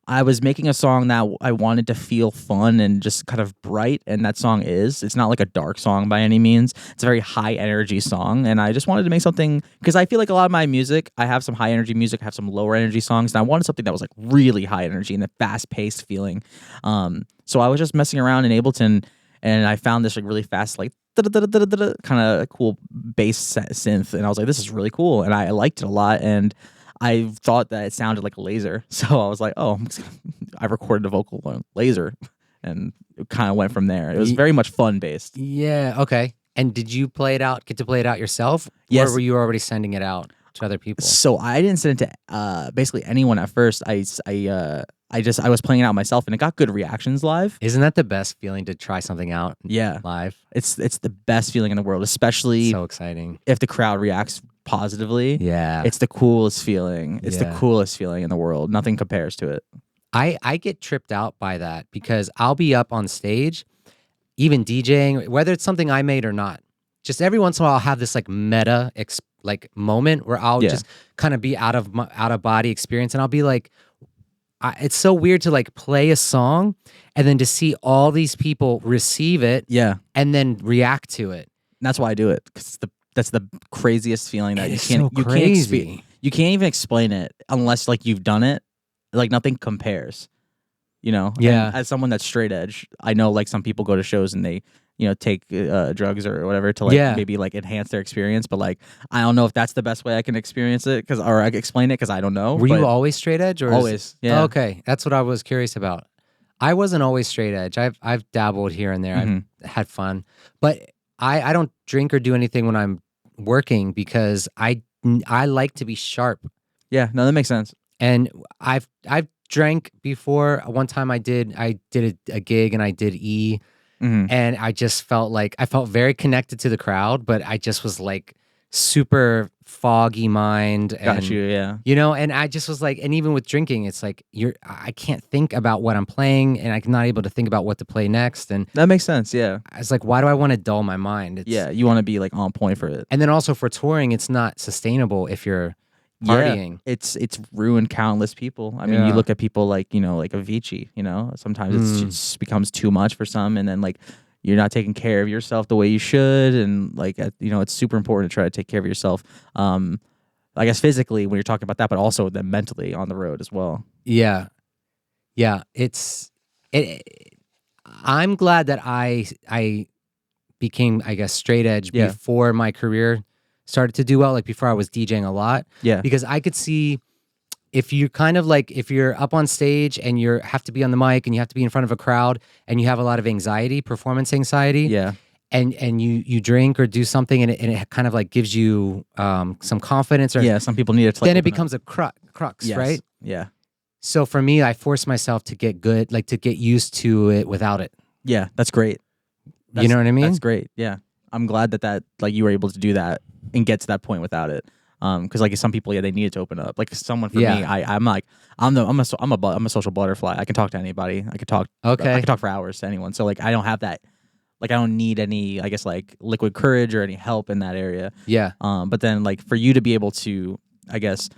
Speaker 3: I was making a song that I wanted to feel fun and just kind of bright, and that song it's not like a dark song by any means. It's a very high energy song, and I just wanted to make something, because I feel like a lot of my music, I have some high energy music, I have some lower energy songs, and I wanted something that was like really high energy and a fast paced feeling. So I was just messing around in Ableton, and I found this like really fast, like kind of cool bass synth, and I was like, this is really cool, and I liked it a lot, and I thought that it sounded like a laser, so I was like, oh, I recorded a vocal on laser, and it kind of went from there. It was very much fun based.
Speaker 2: Yeah, okay. And did you get to play it out yourself?
Speaker 3: Yes.
Speaker 2: Or were you already sending it out to other people?
Speaker 3: So I didn't send it to basically anyone at first. I was playing it out myself, and it got good reactions live.
Speaker 2: Isn't that the best feeling, to try something out live?
Speaker 3: It's the best feeling in the world, especially
Speaker 2: so exciting
Speaker 3: if the crowd reacts positively.
Speaker 2: Yeah.
Speaker 3: It's the coolest feeling. It's the coolest feeling in the world. Nothing compares to it.
Speaker 2: I get tripped out by that, because I'll be up on stage, even DJing, whether it's something I made or not. Just every once in a while, I'll have this like meta like moment where I'll just kind of be out of body experience, and I'll be like, it's so weird to like play a song and then to see all these people receive it, and then react to it.
Speaker 3: And that's why I do it, because that's the craziest feeling that
Speaker 2: you can't
Speaker 3: even explain it unless like you've done it. Like nothing compares,
Speaker 2: Yeah.
Speaker 3: And as someone that's straight edge, I know like some people go to shows and they take drugs or whatever to like maybe like enhance their experience, but like I don't know if that's the best way I can experience it, or I can explain it, because I don't know.
Speaker 2: Were you always straight edge, or
Speaker 3: always? Yeah.
Speaker 2: Okay, that's what I was curious about. I wasn't always straight edge. I've dabbled here and there. I've had fun, but I don't drink or do anything when I'm working, because I like to be sharp.
Speaker 3: Yeah, no, that makes sense.
Speaker 2: And I've drank before. One time I did a gig, and I did E, and I just felt like I felt very connected to the crowd, but I just was like super foggy mind. And,
Speaker 3: Got you, yeah.
Speaker 2: And I just was like, and even with drinking, it's like I can't think about what I'm playing, and I'm not able to think about what to play next. And
Speaker 3: that makes sense, yeah.
Speaker 2: I was like, why do I want to dull my mind?
Speaker 3: You want to be like on point for it.
Speaker 2: And then also for touring, it's not sustainable if you're partying.
Speaker 3: It's ruined countless people. I mean, you look at people like like Avicii. Sometimes it just becomes too much for some, and then like you're not taking care of yourself the way you should, and like it's super important to try to take care of yourself. I guess physically when you're talking about that, but also then mentally on the road as well. Yeah.
Speaker 2: I'm glad that I became, I guess, straight edge before my career started to do well, like before I was DJing a lot.
Speaker 3: Yeah.
Speaker 2: Because I could see if you kind of like, if you're up on stage and you have to be on the mic and you have to be in front of a crowd and you have a lot of anxiety, performance anxiety.
Speaker 3: Yeah.
Speaker 2: And you drink or do something and it kind of like gives you some confidence. Or
Speaker 3: some people need it to
Speaker 2: then it becomes a crux, right?
Speaker 3: Yeah.
Speaker 2: So for me, I forced myself to get good, like to get used to it without it.
Speaker 3: Yeah, that's great.
Speaker 2: You know what I mean?
Speaker 3: That's great. Yeah. I'm glad that like you were able to do that and get to that point without it. Because like some people, they needed to open up. Like someone for me, I'm a social butterfly. I can talk to anybody. I could talk.
Speaker 2: Okay.
Speaker 3: I can talk for hours to anyone. So like I don't have that. Like I don't need any, I guess, like liquid courage or any help in that area.
Speaker 2: Yeah.
Speaker 3: But then like for you to be able to, I guess,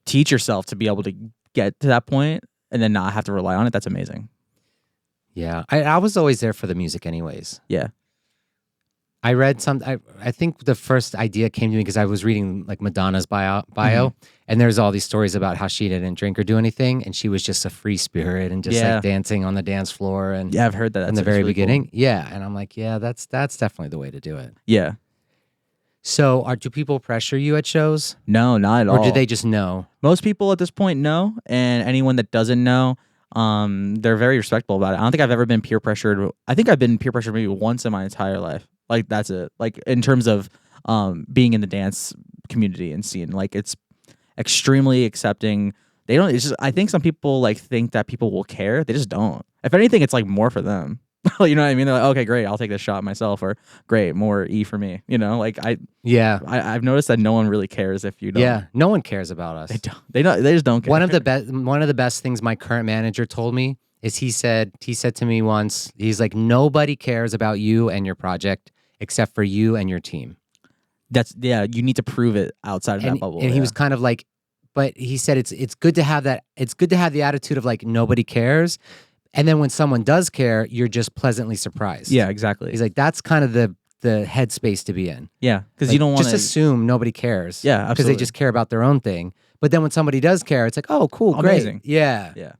Speaker 3: teach yourself to be able to get to that point and then not have to rely on it, that's amazing.
Speaker 2: Yeah. I was always there for the music anyways.
Speaker 3: Yeah.
Speaker 2: I read I think the first idea came to me because I was reading like Madonna's bio, and there's all these stories about how she didn't drink or do anything, and she was just a free spirit and just like dancing on the dance floor. And
Speaker 3: I've heard that
Speaker 2: in the very
Speaker 3: really
Speaker 2: beginning.
Speaker 3: Cool.
Speaker 2: Yeah, and I'm like, yeah, that's definitely the way to do it.
Speaker 3: Yeah.
Speaker 2: So, do people pressure you at shows?
Speaker 3: No, not at all.
Speaker 2: Or do they just know?
Speaker 3: Most people at this point know, and anyone that doesn't know, they're very respectful about it. I don't think I've ever been peer pressured. I think I've been peer pressured maybe once in my entire life. Like that's it. Like in terms of being in the dance community and scene. Like it's extremely accepting. They don't. It's just I think some people like think that people will care. They just don't. If anything, it's like more for them. You know what I mean? They're like, okay, great, I'll take this shot myself, or great, more E for me. You know, like I've noticed that no one really cares if you don't.
Speaker 2: Yeah, no one cares about us.
Speaker 3: They don't. They just don't care.
Speaker 2: One of the best things my current manager told me is he said to me once, he's like, nobody cares about you and your project except for you and your team.
Speaker 3: You need to prove it outside of that bubble.
Speaker 2: And he was kind of like, but he said it's good to have that. It's good to have the attitude of like nobody cares. And then when someone does care, you're just pleasantly surprised.
Speaker 3: Yeah, exactly.
Speaker 2: He's like, that's kind of the headspace to be in.
Speaker 3: Yeah, because
Speaker 2: like,
Speaker 3: you don't want to
Speaker 2: just assume nobody cares.
Speaker 3: Yeah, absolutely.
Speaker 2: Because they just care about their own thing. But then when somebody does care, it's like, oh, cool,
Speaker 3: amazing.
Speaker 2: Great. Yeah.
Speaker 3: Yeah.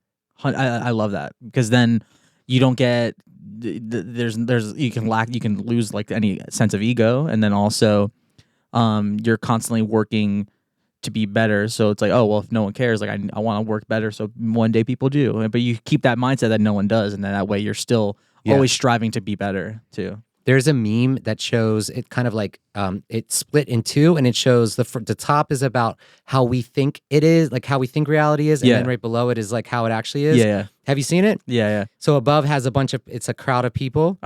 Speaker 3: I love that because then you don't get there's you can lose like any sense of ego, and then also you're constantly working to be better. So it's like, oh well, if no one cares, like I want to work better, so one day people do. But you keep that mindset that no one does, and then that way you're still always striving to be better too.
Speaker 2: There's a meme that shows it kind of like it split in two, and it shows the top is about how we think it is, like how we think reality is, and then right below it is like how it actually is.
Speaker 3: Yeah.
Speaker 2: Have you seen it?
Speaker 3: Yeah.
Speaker 2: So above has it's a crowd of people,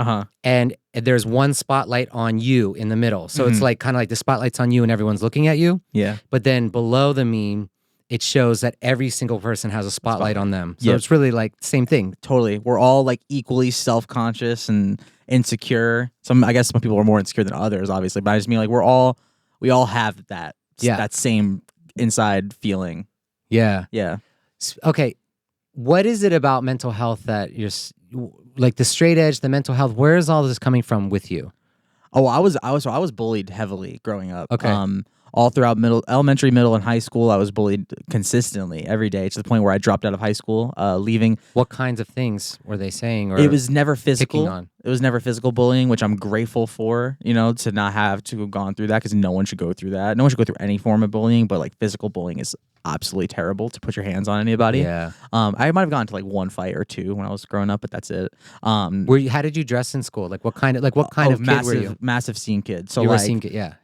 Speaker 2: and there's one spotlight on you in the middle. So it's like kind of like the spotlight's on you, and everyone's looking at you.
Speaker 3: Yeah.
Speaker 2: But then below the meme, it shows that every single person has a spotlight on them. So it's really like same thing.
Speaker 3: Totally. We're all like equally self-conscious and insecure. I guess some people are more insecure than others, obviously. But I just mean like we all have that same inside feeling.
Speaker 2: Yeah.
Speaker 3: Yeah.
Speaker 2: Okay. What is it about mental health that you're like the straight edge, the mental health? Where is all this coming from with you?
Speaker 3: Oh, I was bullied heavily growing up.
Speaker 2: Okay.
Speaker 3: All throughout elementary, middle, and high school, I was bullied consistently every day to the point where I dropped out of high school, leaving.
Speaker 2: What kinds of things were they saying? Or
Speaker 3: it was never physical.
Speaker 2: On?
Speaker 3: It was never physical bullying, which I'm grateful for, to not have to have gone through that, because no one should go through that. No one should go through any form of bullying, but like physical bullying is absolutely terrible, to put your hands on anybody.
Speaker 2: Yeah.
Speaker 3: I might have gone to like one fight or two when I was growing up, but that's it.
Speaker 2: How did you dress in school? Like what kind of kid were you?
Speaker 3: Massive scene kid. So
Speaker 2: you were
Speaker 3: like,
Speaker 2: a scene kid, yeah.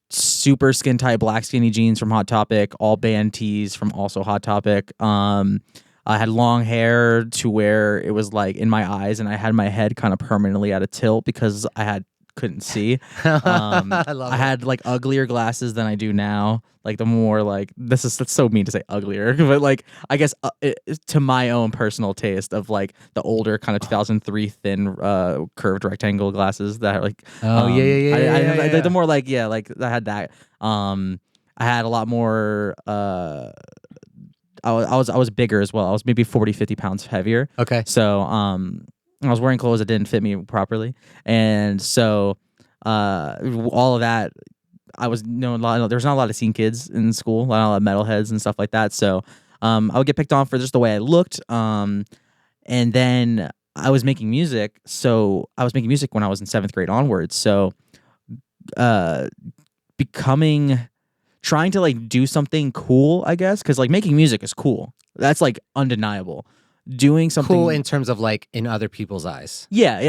Speaker 3: Super skin tight black skinny jeans from Hot Topic, all band tees from also Hot Topic. I had long hair to where it was like in my eyes, and I had my head kind of permanently at a tilt because couldn't see. I had like uglier glasses than I do now. Like the more like that's so mean to say uglier, but like I guess to my own personal taste of like the older kind of 2003 thin curved rectangle glasses that are like the more like like I had that. I had a lot more. I was bigger as well. I was maybe 40-50 pounds heavier.
Speaker 2: Okay.
Speaker 3: So I was wearing clothes that didn't fit me properly, and so all of that. I was there's not a lot of scene kids in school, not a lot of metalheads and stuff like that. So I would get picked on for just the way I looked. And then I was making music. So I was making music when I was in 7th grade onwards. So trying to like do something cool, I guess, because like making music is cool. That's like undeniable. Doing something
Speaker 2: cool in terms of like in other people's eyes.
Speaker 3: Yeah.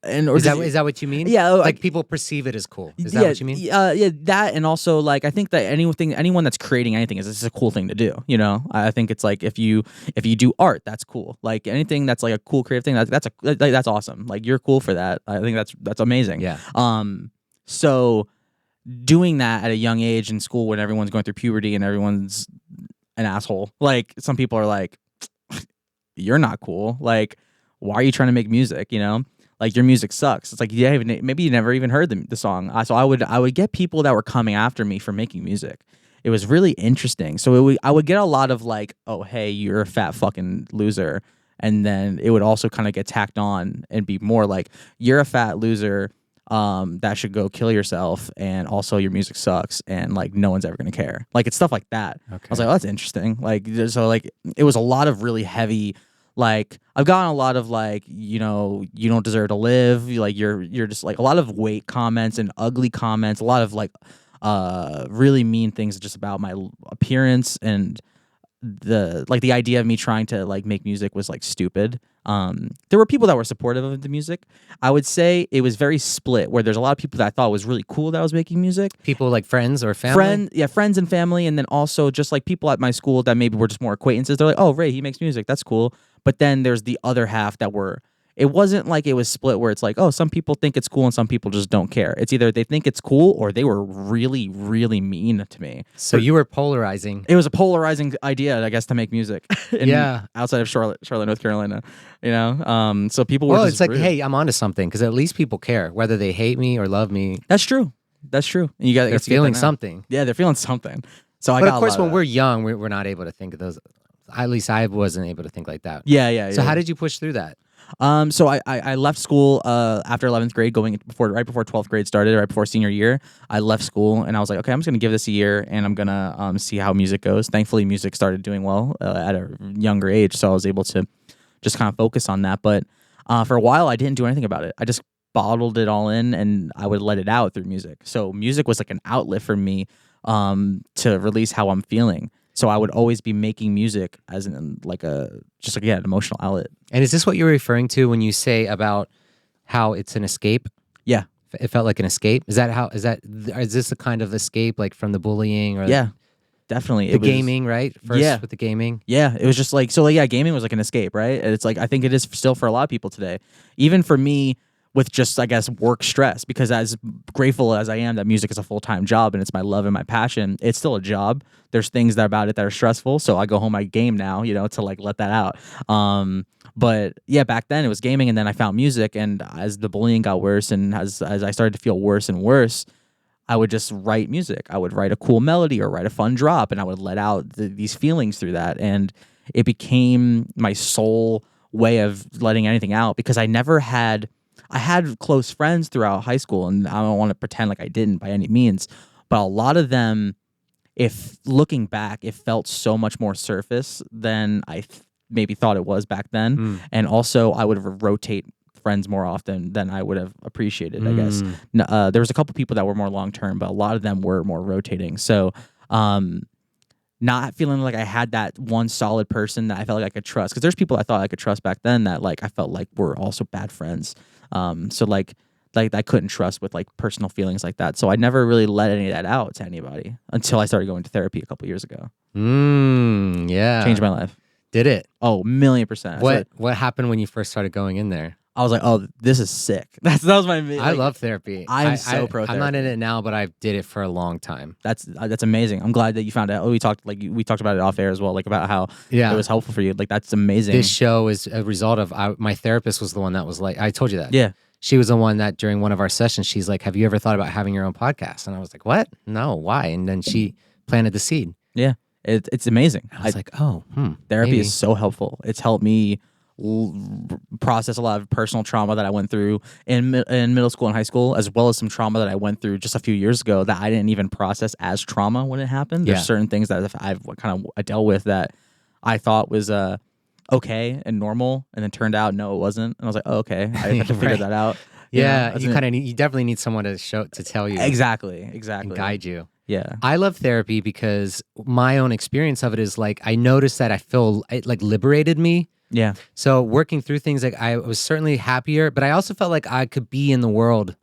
Speaker 2: Is that what you mean?
Speaker 3: Yeah,
Speaker 2: like people perceive it as cool. Is that what you mean?
Speaker 3: Yeah, that, and also like I think that anyone that's creating anything is a cool thing to do. I think it's like if you do art, that's cool. Like anything that's like a cool creative thing, that's awesome. Like you're cool for that. I think that's amazing.
Speaker 2: Yeah.
Speaker 3: So doing that at a young age in school when everyone's going through puberty and everyone's an asshole. Like some people are like, you're not cool. Like, why are you trying to make music? Like your music sucks. It's like, yeah, maybe you never even heard the song. So I would get people that were coming after me for making music. It was really interesting. So I would get a lot of like, oh, hey, you're a fat fucking loser. And then it would also kind of get tacked on and be more like, you're a fat loser that should go kill yourself. And also your music sucks. And like, no one's ever going to care. Like it's stuff like that. Okay. I was like, oh, that's interesting. Like, so like, it was a lot of really heavy. Like I've gotten a lot of like, you don't deserve to live. Like you're just like a lot of weight comments and ugly comments, a lot of like really mean things just about my appearance and the idea of me trying to like make music was like stupid. There were people that were supportive of the music. I would say it was very split, where there's a lot of people that I thought was really cool that I was making music.
Speaker 2: People like friends or family?
Speaker 3: Friends and family, and then also just like people at my school that maybe were just more acquaintances. They're like, oh, Ray, he makes music, that's cool. But then there's the other half that were, it wasn't like it was split where it's like, oh, some people think it's cool and some people just don't care. It's either they think it's cool or they were really, really mean to me.
Speaker 2: So you were polarizing.
Speaker 3: It was a polarizing idea, I guess, to make music. Outside of Charlotte, North Carolina, so people were. Well,
Speaker 2: it's like,
Speaker 3: rude.
Speaker 2: hey, I'm onto something, because at least people care whether they hate me or love me.
Speaker 3: That's true. And they're
Speaker 2: feeling something.
Speaker 3: Yeah, they're feeling something. So
Speaker 2: but of course, when we're young, we're not able to think of those. At least I wasn't able to think like that.
Speaker 3: Yeah.
Speaker 2: So how did you push through that?
Speaker 3: So I left school after 11th grade, right before 12th grade started, right before senior year. I left school and I was like, okay, I'm just gonna give this a year and I'm gonna see how music goes. Thankfully, music started doing well at a younger age, so I was able to just kind of focus on that. But for a while, I didn't do anything about it. I just bottled it all in and I would let it out through music. So music was like an outlet for me to release how I'm feeling. So I would always be making music as an an emotional outlet.
Speaker 2: And is this what you're referring to when you say about how it's an escape?
Speaker 3: Yeah.
Speaker 2: It felt like an escape? Is this the kind of escape like from the bullying or
Speaker 3: Yeah. Definitely.
Speaker 2: The gaming, right? First with the gaming.
Speaker 3: Yeah, it was just like, gaming was like an escape, right? And it's like, I think it is still for a lot of people today. Even for me, with just, I guess, work stress, because as grateful as I am that music is a full-time job and it's my love and my passion, it's still a job. There's things about it that are stressful, so I go home, I game now, to like let that out. But yeah, back then it was gaming, and then I found music, and as the bullying got worse and as I started to feel worse and worse, I would just write music. I would write a cool melody or write a fun drop, and I would let out these feelings through that, and it became my sole way of letting anything out, because I had close friends throughout high school, and I don't want to pretend like I didn't by any means, but a lot of them, if looking back, it felt so much more surface than I maybe thought it was back then. And also, I would rotate friends more often than I would have appreciated, I guess. There was a couple people that were more long-term, but a lot of them were more rotating. So not feeling like I had that one solid person that I felt like I could trust, because there's people I thought I could trust back then that like I felt like were also bad friends. So like I couldn't trust with like personal feelings like that. So I never really let any of that out to anybody until I started going to therapy a couple years ago.
Speaker 2: Yeah.
Speaker 3: Changed my life.
Speaker 2: Did it?
Speaker 3: Oh, 1,000,000%.
Speaker 2: What happened when you first started going in there?
Speaker 3: I was like, oh, this is sick. That was my.
Speaker 2: I love therapy.
Speaker 3: I'm so pro therapy.
Speaker 2: I'm not in it now, but I did it for a long time.
Speaker 3: That's amazing. I'm glad that you found out. We talked about it off air as well, like about how it was helpful for you. Like that's amazing.
Speaker 2: This show is a result of my therapist was the one that was like, I told you that.
Speaker 3: Yeah.
Speaker 2: She was the one that during one of our sessions, she's like, have you ever thought about having your own podcast? And I was like, what? No, why? And then she planted the seed.
Speaker 3: Yeah. It's amazing.
Speaker 2: I was like, oh,
Speaker 3: therapy
Speaker 2: maybe.
Speaker 3: is so helpful. It's helped me process a lot of personal trauma that I went through in middle school and high school, as well as some trauma that I went through just a few years ago that I didn't even process as trauma when it happened. There's certain things that I've kind of dealt with that I thought was okay and normal, and then turned out no, it wasn't. And I was like, oh, okay, I had to figure that out.
Speaker 2: Yeah, you definitely need someone to tell you
Speaker 3: exactly,
Speaker 2: and guide you.
Speaker 3: Yeah,
Speaker 2: I love therapy because my own experience of it is like I noticed that it like liberated me.
Speaker 3: Yeah.
Speaker 2: So working through things, like I was certainly happier, but I also felt like I could be in the world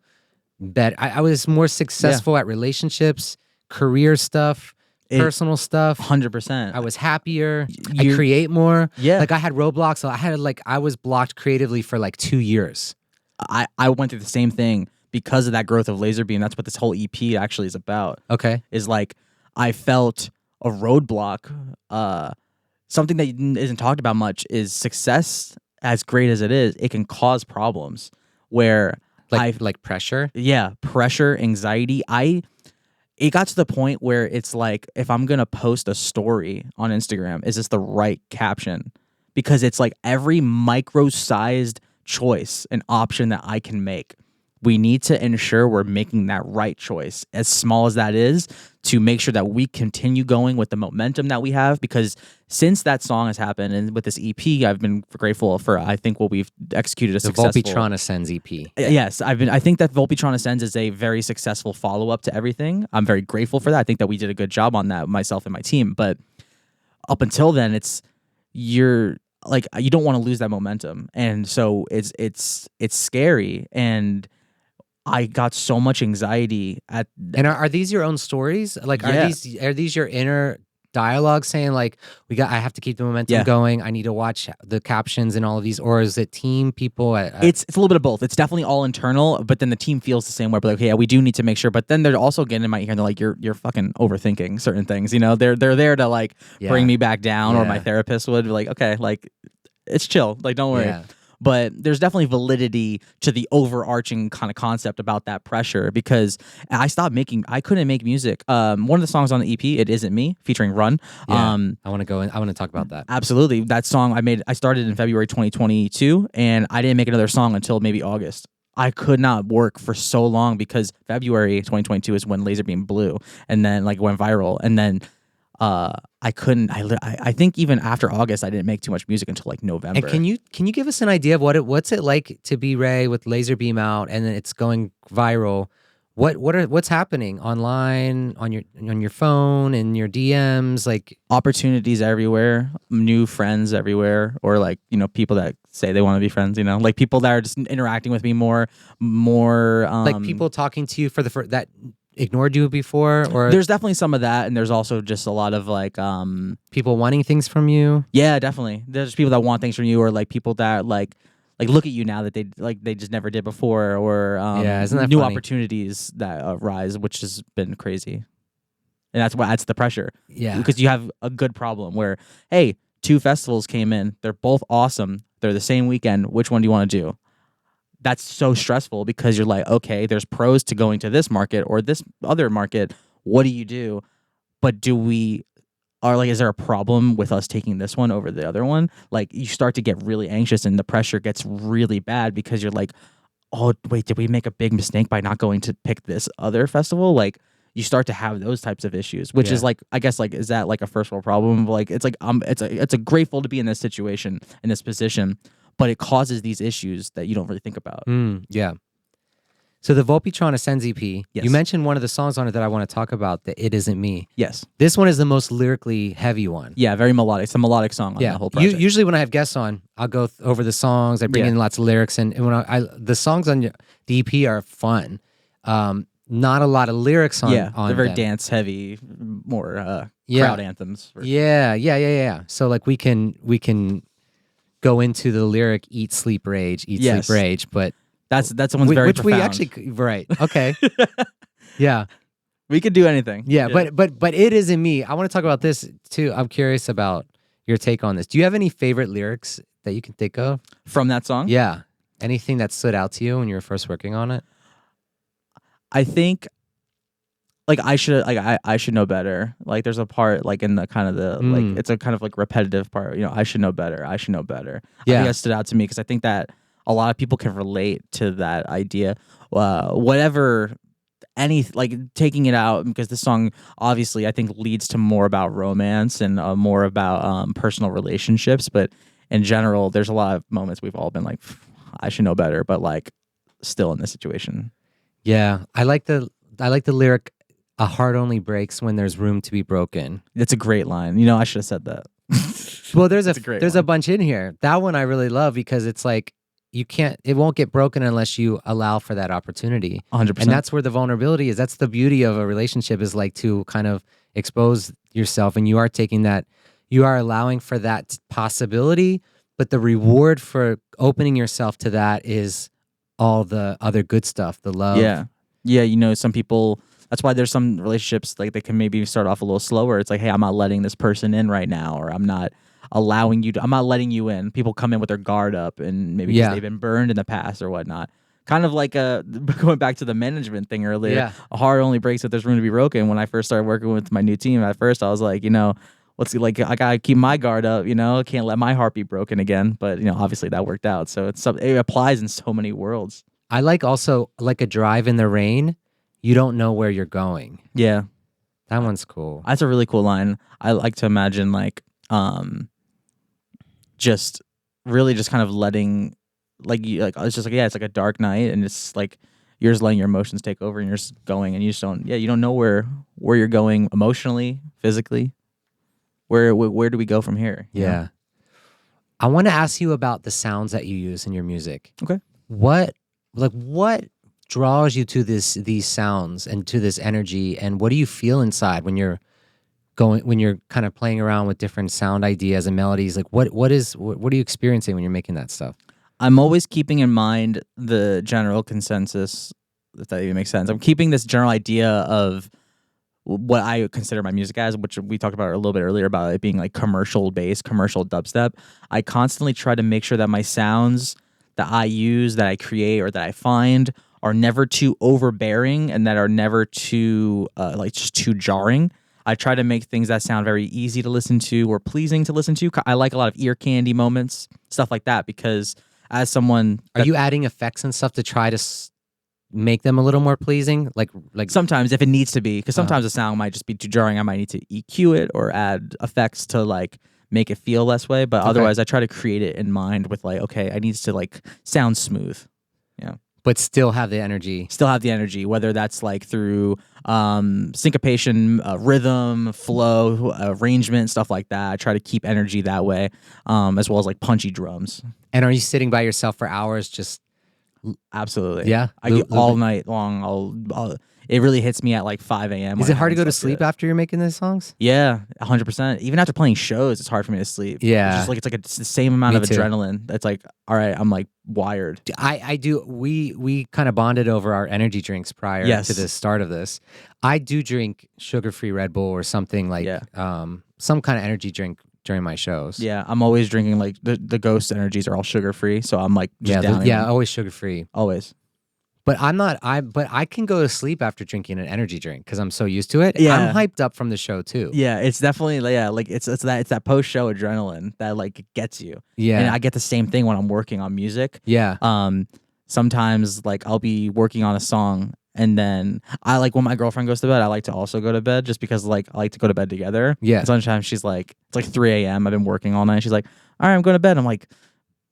Speaker 2: better. I was more successful at relationships, career stuff, personal stuff.
Speaker 3: 100%.
Speaker 2: I was happier. I create more.
Speaker 3: Yeah.
Speaker 2: Like I had roadblocks. So I was blocked creatively for like 2 years.
Speaker 3: I went through the same thing because of that growth of Laserbeam. That's what this whole EP actually is about.
Speaker 2: Okay.
Speaker 3: Is like I felt a roadblock. Something that isn't talked about much is success, as great as it is, it can cause problems where
Speaker 2: like pressure.
Speaker 3: Yeah, pressure, anxiety. It got to the point where it's like, if I'm gonna post a story on Instagram, is this the right caption? Because it's like every micro-sized choice and option that I can make, we need to ensure we're making that right choice, as small as that is, to make sure that we continue going with the momentum that we have. Because since that song has happened, and with this EP, I've been grateful for, I think, what we've executed a successful...
Speaker 2: The Volpetron Ascends EP.
Speaker 3: Yes, I think that Volpetron Ascends is a very successful follow-up to everything. I'm very grateful for that. I think that we did a good job on that, myself and my team. But up until then, you're like, you don't want to lose that momentum, and so it's scary. And I got so much anxiety at.
Speaker 2: And are these your own stories? Like,
Speaker 3: Yeah.
Speaker 2: are these your inner dialogue saying like, I have to keep the momentum
Speaker 3: Yeah.
Speaker 2: going. I need to watch the captions and all of these, or is it team people?
Speaker 3: It's a little bit of both. It's definitely all internal, but then the team feels the same way. But like, yeah, we do need to make sure. But then they're also getting in my ear and they're like, you're fucking overthinking certain things. You know, they're there to like bring me back down, or my therapist would be like, okay, like it's chill, like don't worry.
Speaker 2: Yeah.
Speaker 3: But there's definitely validity to the overarching kind of concept about that pressure, because I couldn't make music. One of the songs on the EP, It Isn't Me, featuring Run.
Speaker 2: I want to talk about that.
Speaker 3: Absolutely. That song I started in February 2022, and I didn't make another song until maybe August. I could not work for so long because February 2022 is when Laserbeam blew and then like went viral. And then I couldn't. I think even after August, I didn't make too much music until like November.
Speaker 2: And can you give us an idea of what's it like to be Ray with Laserbeam out and then it's going viral? What's happening online on your phone and your DMs? Like
Speaker 3: opportunities everywhere, new friends everywhere, or like, you know, people that say they want to be friends. You know, like people that are just interacting with me more.
Speaker 2: Like people talking to you that ignored you before, or
Speaker 3: there's definitely some of that, and there's also just a lot of like
Speaker 2: people wanting things from you.
Speaker 3: Yeah, definitely. There's people that want things from you, or like people that like look at you now that they just never did before, or
Speaker 2: isn't that
Speaker 3: new
Speaker 2: funny?
Speaker 3: Opportunities that arise, which has been crazy. And that's the pressure.
Speaker 2: Yeah,
Speaker 3: because you have a good problem where, hey, 2 festivals came in, they're both awesome, they're the same weekend, which one do you want to do? That's so stressful because you're like, okay, there's pros to going to this market or this other market. What do you do? But is there a problem with us taking this one over the other one? Like, you start to get really anxious and the pressure gets really bad because you're like, oh, wait, did we make a big mistake by not going to pick this other festival? Like, you start to have those types of issues, which is like, I guess, like, is that like a first world problem? Like, it's like, it's a grateful to be in this situation, in this position, but it causes these issues that you don't really think about.
Speaker 2: Yeah. So the Volpetron Ascends EP,
Speaker 3: Yes.
Speaker 2: You mentioned one of the songs on it that I want to talk about, the It Isn't Me.
Speaker 3: Yes.
Speaker 2: This one is the most lyrically heavy one.
Speaker 3: Yeah, very melodic. It's a melodic song on the whole project.
Speaker 2: Usually when I have guests on, I'll go over the songs. I bring in lots of lyrics, and when the songs on the EP are fun. Not a lot of lyrics on.
Speaker 3: Yeah, they're very
Speaker 2: them.
Speaker 3: dance heavy, more crowd anthems.
Speaker 2: Yeah. So like we can go into the lyric "Eat, Sleep, Rage," Sleep, Rage, but
Speaker 3: that's one's very
Speaker 2: which
Speaker 3: profound.
Speaker 2: we actually right. Okay. Yeah.
Speaker 3: We could do anything.
Speaker 2: Yeah, but It Isn't Me. I want to talk about this too. I'm curious about your take on this. Do you have any favorite lyrics that you can think of
Speaker 3: From that song?
Speaker 2: Yeah. Anything that stood out to you when you were first working on it?
Speaker 3: I think like I should know better. Like there's a part like in the kind of the like it's a kind of like repetitive part, you know, I should know better. I should know better.
Speaker 2: Yeah.
Speaker 3: I think that stood out to me because I think that a lot of people can relate to that idea. Whatever like taking it out, because this song obviously I think leads to more about romance and more about personal relationships, but in general there's a lot of moments we've all been like, I should know better, but like still in this situation.
Speaker 2: Yeah, I like the lyric, "A heart only breaks when there's room to be broken."
Speaker 3: That's a great line. You know, I should have said that.
Speaker 2: Well, there's
Speaker 3: great
Speaker 2: a bunch in here. That one I really love because it's like it won't get broken unless you allow for that opportunity.
Speaker 3: 100%.
Speaker 2: And that's where the vulnerability is. That's the beauty of a relationship, is like to kind of expose yourself, and you are taking that, you are allowing for that possibility, but the reward for opening yourself to that is all the other good stuff, the love.
Speaker 3: Yeah. You know, some people, that's why there's some relationships like they can maybe start off a little slower. It's like, hey, I'm not letting this person in right now, or I'm not letting you in. People come in with their guard up, and maybe because they've been burned in the past or whatnot. Kind of like going back to the management thing earlier.
Speaker 2: Yeah.
Speaker 3: A heart only breaks if there's room to be broken. When I first started working with my new team, at first I was like, you know, I gotta keep my guard up, you know, can't let my heart be broken again. But you know, obviously that worked out. So it applies in so many worlds.
Speaker 2: I like also like a drive in the rain. You don't know where you're going.
Speaker 3: Yeah.
Speaker 2: That one's cool.
Speaker 3: That's a really cool line. I like to imagine like just really just kind of letting it's just like, yeah, it's like a dark night, and it's like you're just letting your emotions take over, and you're just going, and you don't know where you're going emotionally, physically. where do we go from here? You know?
Speaker 2: Yeah. I want to ask you about the sounds that you use in your music.
Speaker 3: Okay.
Speaker 2: What draws you to these sounds and to this energy, and what do you feel inside when you're kind of playing around with different sound ideas and melodies? Like what are you experiencing when you're making that stuff?
Speaker 3: I'm always keeping in mind the general consensus, if that even makes sense. I'm keeping this general idea of what I consider my music as, which we talked about a little bit earlier about it being like commercial based, commercial dubstep. I constantly try to make sure that my sounds that I use, that I create, or that I find are never too overbearing and that are never too like just too jarring. I try to make things that sound very easy to listen to or pleasing to listen to. I like a lot of ear candy moments, stuff like that, because as someone...
Speaker 2: Are you adding effects and stuff to try to make them a little more pleasing? Like
Speaker 3: sometimes if it needs to be, because sometimes the sound might just be too jarring. I might need to EQ it or add effects to like make it feel less way. But otherwise I try to create it in mind with like, okay, I need to like sound smooth. Yeah.
Speaker 2: But still have the energy.
Speaker 3: Still have the energy, whether that's like through syncopation, rhythm, flow, arrangement, stuff like that. I try to keep energy that way, as well as like punchy drums.
Speaker 2: And are you sitting by yourself for hours just...
Speaker 3: Absolutely.
Speaker 2: Yeah?
Speaker 3: I get all night long. It really hits me at like 5 a.m.
Speaker 2: Is it hard to go to sleep after you're making those songs?
Speaker 3: Yeah, 100%. Even after playing shows, it's hard for me to sleep.
Speaker 2: Yeah.
Speaker 3: It's like it's the same amount of
Speaker 2: too.
Speaker 3: adrenaline. It's like, all right, I'm like wired.
Speaker 2: I do. We kind of bonded over our energy drinks prior to the start of this. I do drink sugar-free Red Bull or something like some kind of energy drink during my shows.
Speaker 3: Yeah, I'm always drinking like the Ghost energies are all sugar-free, so I'm like just down.
Speaker 2: Always sugar-free.
Speaker 3: Always.
Speaker 2: But but I can go to sleep after drinking an energy drink because I'm so used to it.
Speaker 3: Yeah.
Speaker 2: I'm hyped up from the show too.
Speaker 3: Yeah, it's definitely like it's that post-show adrenaline that like gets you.
Speaker 2: Yeah.
Speaker 3: And I get the same thing when I'm working on music.
Speaker 2: Yeah.
Speaker 3: Sometimes like I'll be working on a song and then I like when my girlfriend goes to bed, I like to also go to bed just because like I like to go to bed together.
Speaker 2: Yeah.
Speaker 3: And sometimes she's like, it's like 3 a.m. I've been working all night. She's like, all right, I'm going to bed. I'm like,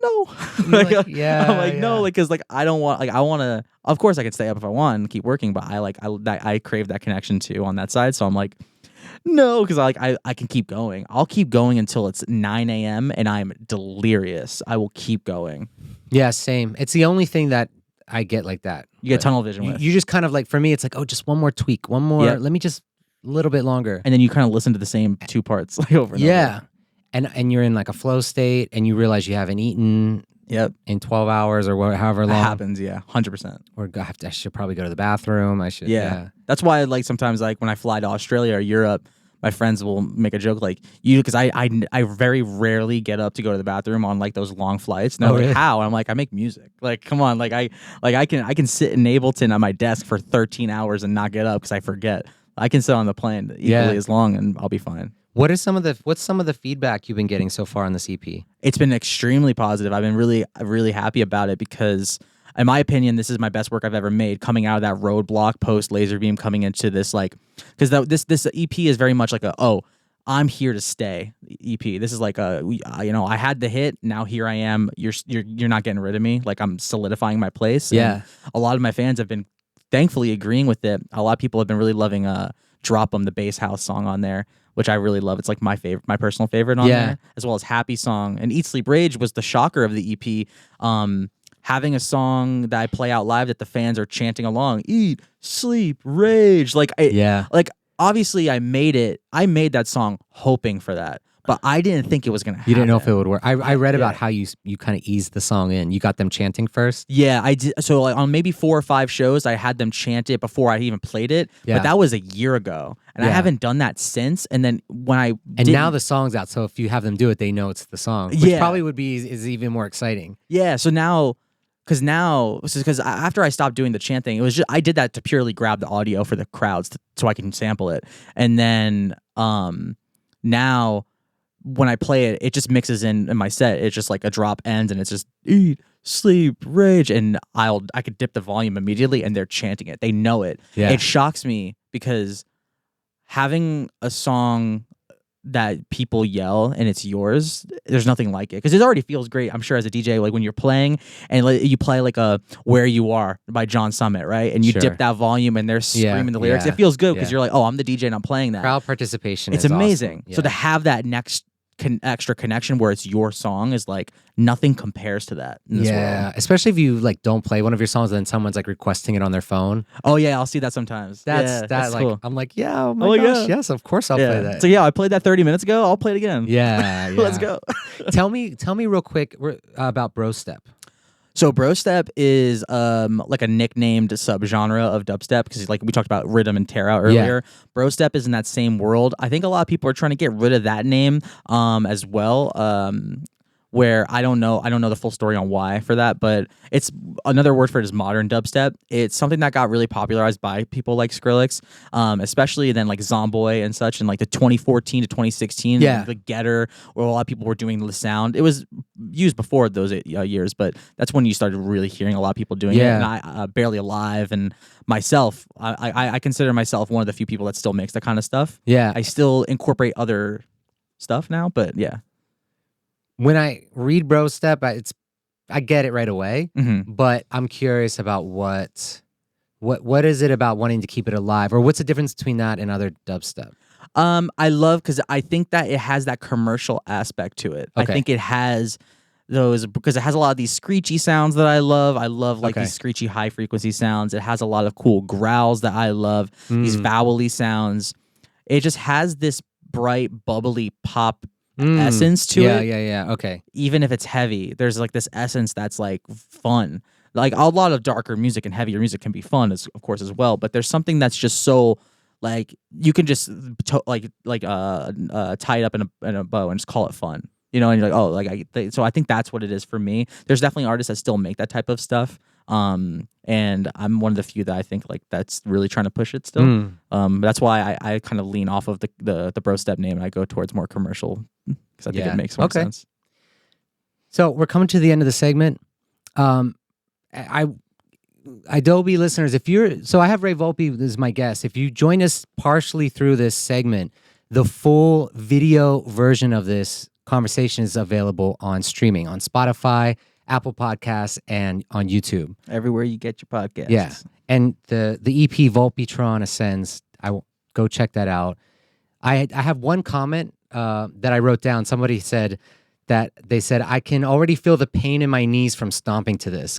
Speaker 3: no. No, like, cause like I don't want, like I want to, of course I can stay up if I want and keep working, but I crave that connection too on that side. So I'm like, no, because I can keep going. I'll keep going until it's 9 a.m. and I'm delirious. I will keep going.
Speaker 2: Yeah, same. It's the only thing that I get like that.
Speaker 3: You get tunnel vision with.
Speaker 2: You just kind of like, for me, it's like, oh, just one more tweak, one more, let me just a little bit longer.
Speaker 3: And then you kind of listen to the same two parts like over and over.
Speaker 2: And you're in like a flow state and you realize you haven't eaten in 12 hours or however long.
Speaker 3: That happens, 100%.
Speaker 2: Or I should probably go to the bathroom. I should. Yeah.
Speaker 3: That's why like sometimes like when I fly to Australia or Europe, my friends will make a joke like because I very rarely get up to go to the bathroom on like those long flights. No,
Speaker 2: really?
Speaker 3: Like, how? And I'm like, I make music. Like, come on, like I can sit in Ableton on my desk for 13 hours and not get up because I forget. I can sit on the plane equally as long and I'll be fine.
Speaker 2: What's some of the feedback you've been getting so far on this EP?
Speaker 3: It's been extremely positive. I've been really happy about it because, in my opinion, this is my best work I've ever made. Coming out of that roadblock post Laserbeam, coming into this like, because this EP is very much like I'm here to stay EP. This is like I had the hit. Now here I am. You're not getting rid of me. Like I'm solidifying my place.
Speaker 2: Yeah.
Speaker 3: And a lot of my fans have been thankfully agreeing with it. A lot of people have been really loving Drop 'em, the bass house song on there, which I really love. It's like my personal favorite on there, as well as Happy Song. And Eat, Sleep, Rage was the shocker of the EP. Having a song that I play out live that the fans are chanting along, eat, sleep, rage. Like obviously I made that song hoping for that. But I didn't think it was gonna happen.
Speaker 2: You didn't know if it would work. I read about how you kind of eased the song in. You got them chanting first.
Speaker 3: Yeah, I did. So like on maybe 4 or 5 shows, I had them chant it before I even played it.
Speaker 2: Yeah.
Speaker 3: But that was a year ago, and I haven't done that since. And then when
Speaker 2: now the song's out, so if you have them do it, they know it's the song, which probably would be is even more exciting.
Speaker 3: Yeah. So now. Because after I stopped doing the chanting, it was just I did that to purely grab the audio for the crowds so I can sample it, and then now when I play it, it just mixes in my set. It's just like a drop ends, and it's just eat, sleep, rage, and I could dip the volume immediately, and they're chanting it. They know it.
Speaker 2: Yeah.
Speaker 3: It shocks me because having a song that people yell and it's yours, there's nothing like it because it already feels great. I'm sure as a DJ, like when you're playing and you play like a "Where You Are" by John Summit, right? And you dip that volume and they're screaming the lyrics. It feels good because you're like, oh, I'm the DJ and I'm playing that.
Speaker 2: Crowd participation.
Speaker 3: It's
Speaker 2: is
Speaker 3: amazing.
Speaker 2: Awesome. Yeah.
Speaker 3: So to have that next extra connection where it's your song is like nothing compares to that in this world.
Speaker 2: Especially if you like don't play one of your songs and then someone's like requesting it on their phone.
Speaker 3: Oh yeah, I'll see that sometimes.
Speaker 2: That's like
Speaker 3: cool.
Speaker 2: I'm like, oh my gosh, yes, of course I'll play that.
Speaker 3: So yeah, I played that 30 minutes ago. I'll play it again.
Speaker 2: Yeah.
Speaker 3: Let's go.
Speaker 2: Tell me real quick about Bro Step.
Speaker 3: So Bro Step is like a nicknamed subgenre of dubstep because like we talked about rhythm and tear out earlier. Bro Step is in that same world. I think a lot of people are trying to get rid of that name as well. Where I don't know the full story on why for that, but it's another word for it is modern dubstep. It's something that got really popularized by people like Skrillex, especially then like Zomboy and such in like the 2014 to 2016, the Getter, where a lot of people were doing the sound. It was used before those years, but that's when you started really hearing a lot of people doing it. And I Barely Alive and myself, I consider myself one of the few people that still makes that kind of stuff. Yeah, I still incorporate other stuff now, but yeah.
Speaker 2: When I read Bro Step, I get it right away, but I'm curious about what is it about wanting to keep it alive, or what's the difference between that and other dubstep?
Speaker 3: I love because I think that it has that commercial aspect to it. Okay. I think it has those because it has a lot of these screechy sounds that I love. I love like these screechy high frequency sounds. It has a lot of cool growls that I love. These vowely sounds. It just has this bright, bubbly pop essence to it.
Speaker 2: Yeah. Okay.
Speaker 3: Even if it's heavy, there's like this essence that's like fun. Like a lot of darker music and heavier music can be fun, of course, as well. But there's something that's just so like you can just tie it up in a bow and just call it fun. You know, and you're like, oh, like so I think that's what it is for me. There's definitely artists that still make that type of stuff. And I'm one of the few that I think like that's really trying to push it still. That's why I kind of lean off of the Bro Step name and I go towards more commercial because I think it makes more sense.
Speaker 2: So we're coming to the end of the segment. Adobe listeners, I have Ray Volpe as my guest. If you join us partially through this segment, the full video version of this conversation is available on streaming on Spotify, Apple Podcasts, and on YouTube.
Speaker 3: Everywhere you get your podcasts.
Speaker 2: Yeah. And the EP Volpetron Ascends, go check that out. I have one comment that I wrote down. Somebody said that they said, I can already feel the pain in my knees from stomping to this.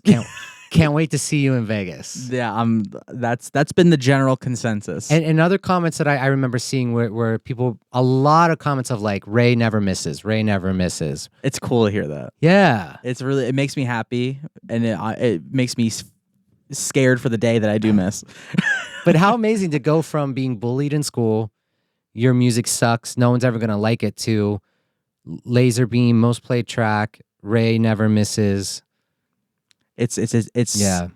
Speaker 2: Can't wait to see you in Vegas.
Speaker 3: Yeah, that's been the general consensus.
Speaker 2: And other comments that I remember seeing were people, a lot of comments of like, Ray never misses. Ray never misses.
Speaker 3: It's cool to hear that.
Speaker 2: Yeah.
Speaker 3: It makes me happy, and it makes me scared for the day that I do miss.
Speaker 2: But how amazing to go from being bullied in school, your music sucks, no one's ever going to like it, to Laserbeam, most played track, Ray never misses.
Speaker 3: It's surreal.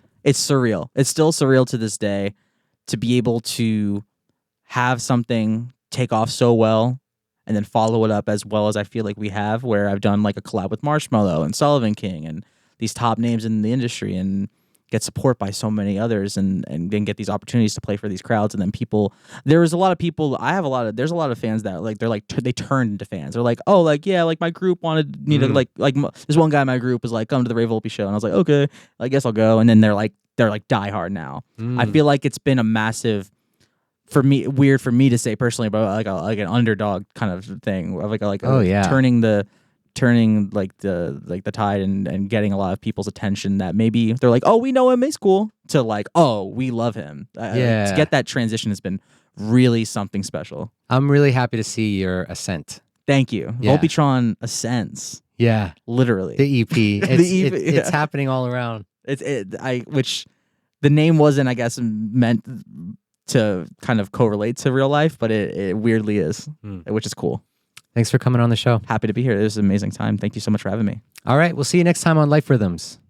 Speaker 3: It's still surreal to this day to be able to have something take off so well and then follow it up as well as I feel like we have, where I've done like a collab with Marshmello and Sullivan King and these top names in the industry and get support by so many others and then get these opportunities to play for these crowds. And then there's a lot of fans that they turned into fans. They're like, oh, like, yeah, like my group wanted me to like this one guy in my group was like, come to the Ray Volpe show. And I was like, okay, I guess I'll go. And then they're like diehard now. I feel like it's been a massive, for me, weird for me to say personally, but like an underdog kind of thing, turning like the tide and getting a lot of people's attention that maybe they're like, oh, we know him, he's cool, to like, oh, we love him. To get that transition has been really something special. I'm really happy to see your ascent. Thank you. Yeah. Volpetron Ascends. Yeah. Literally. The EP. It's happening all around. Which the name wasn't, I guess, meant to kind of correlate to real life, but it weirdly is, which is cool. Thanks for coming on the show. Happy to be here. It was an amazing time. Thank you so much for having me. All right. We'll see you next time on Life Rhythms.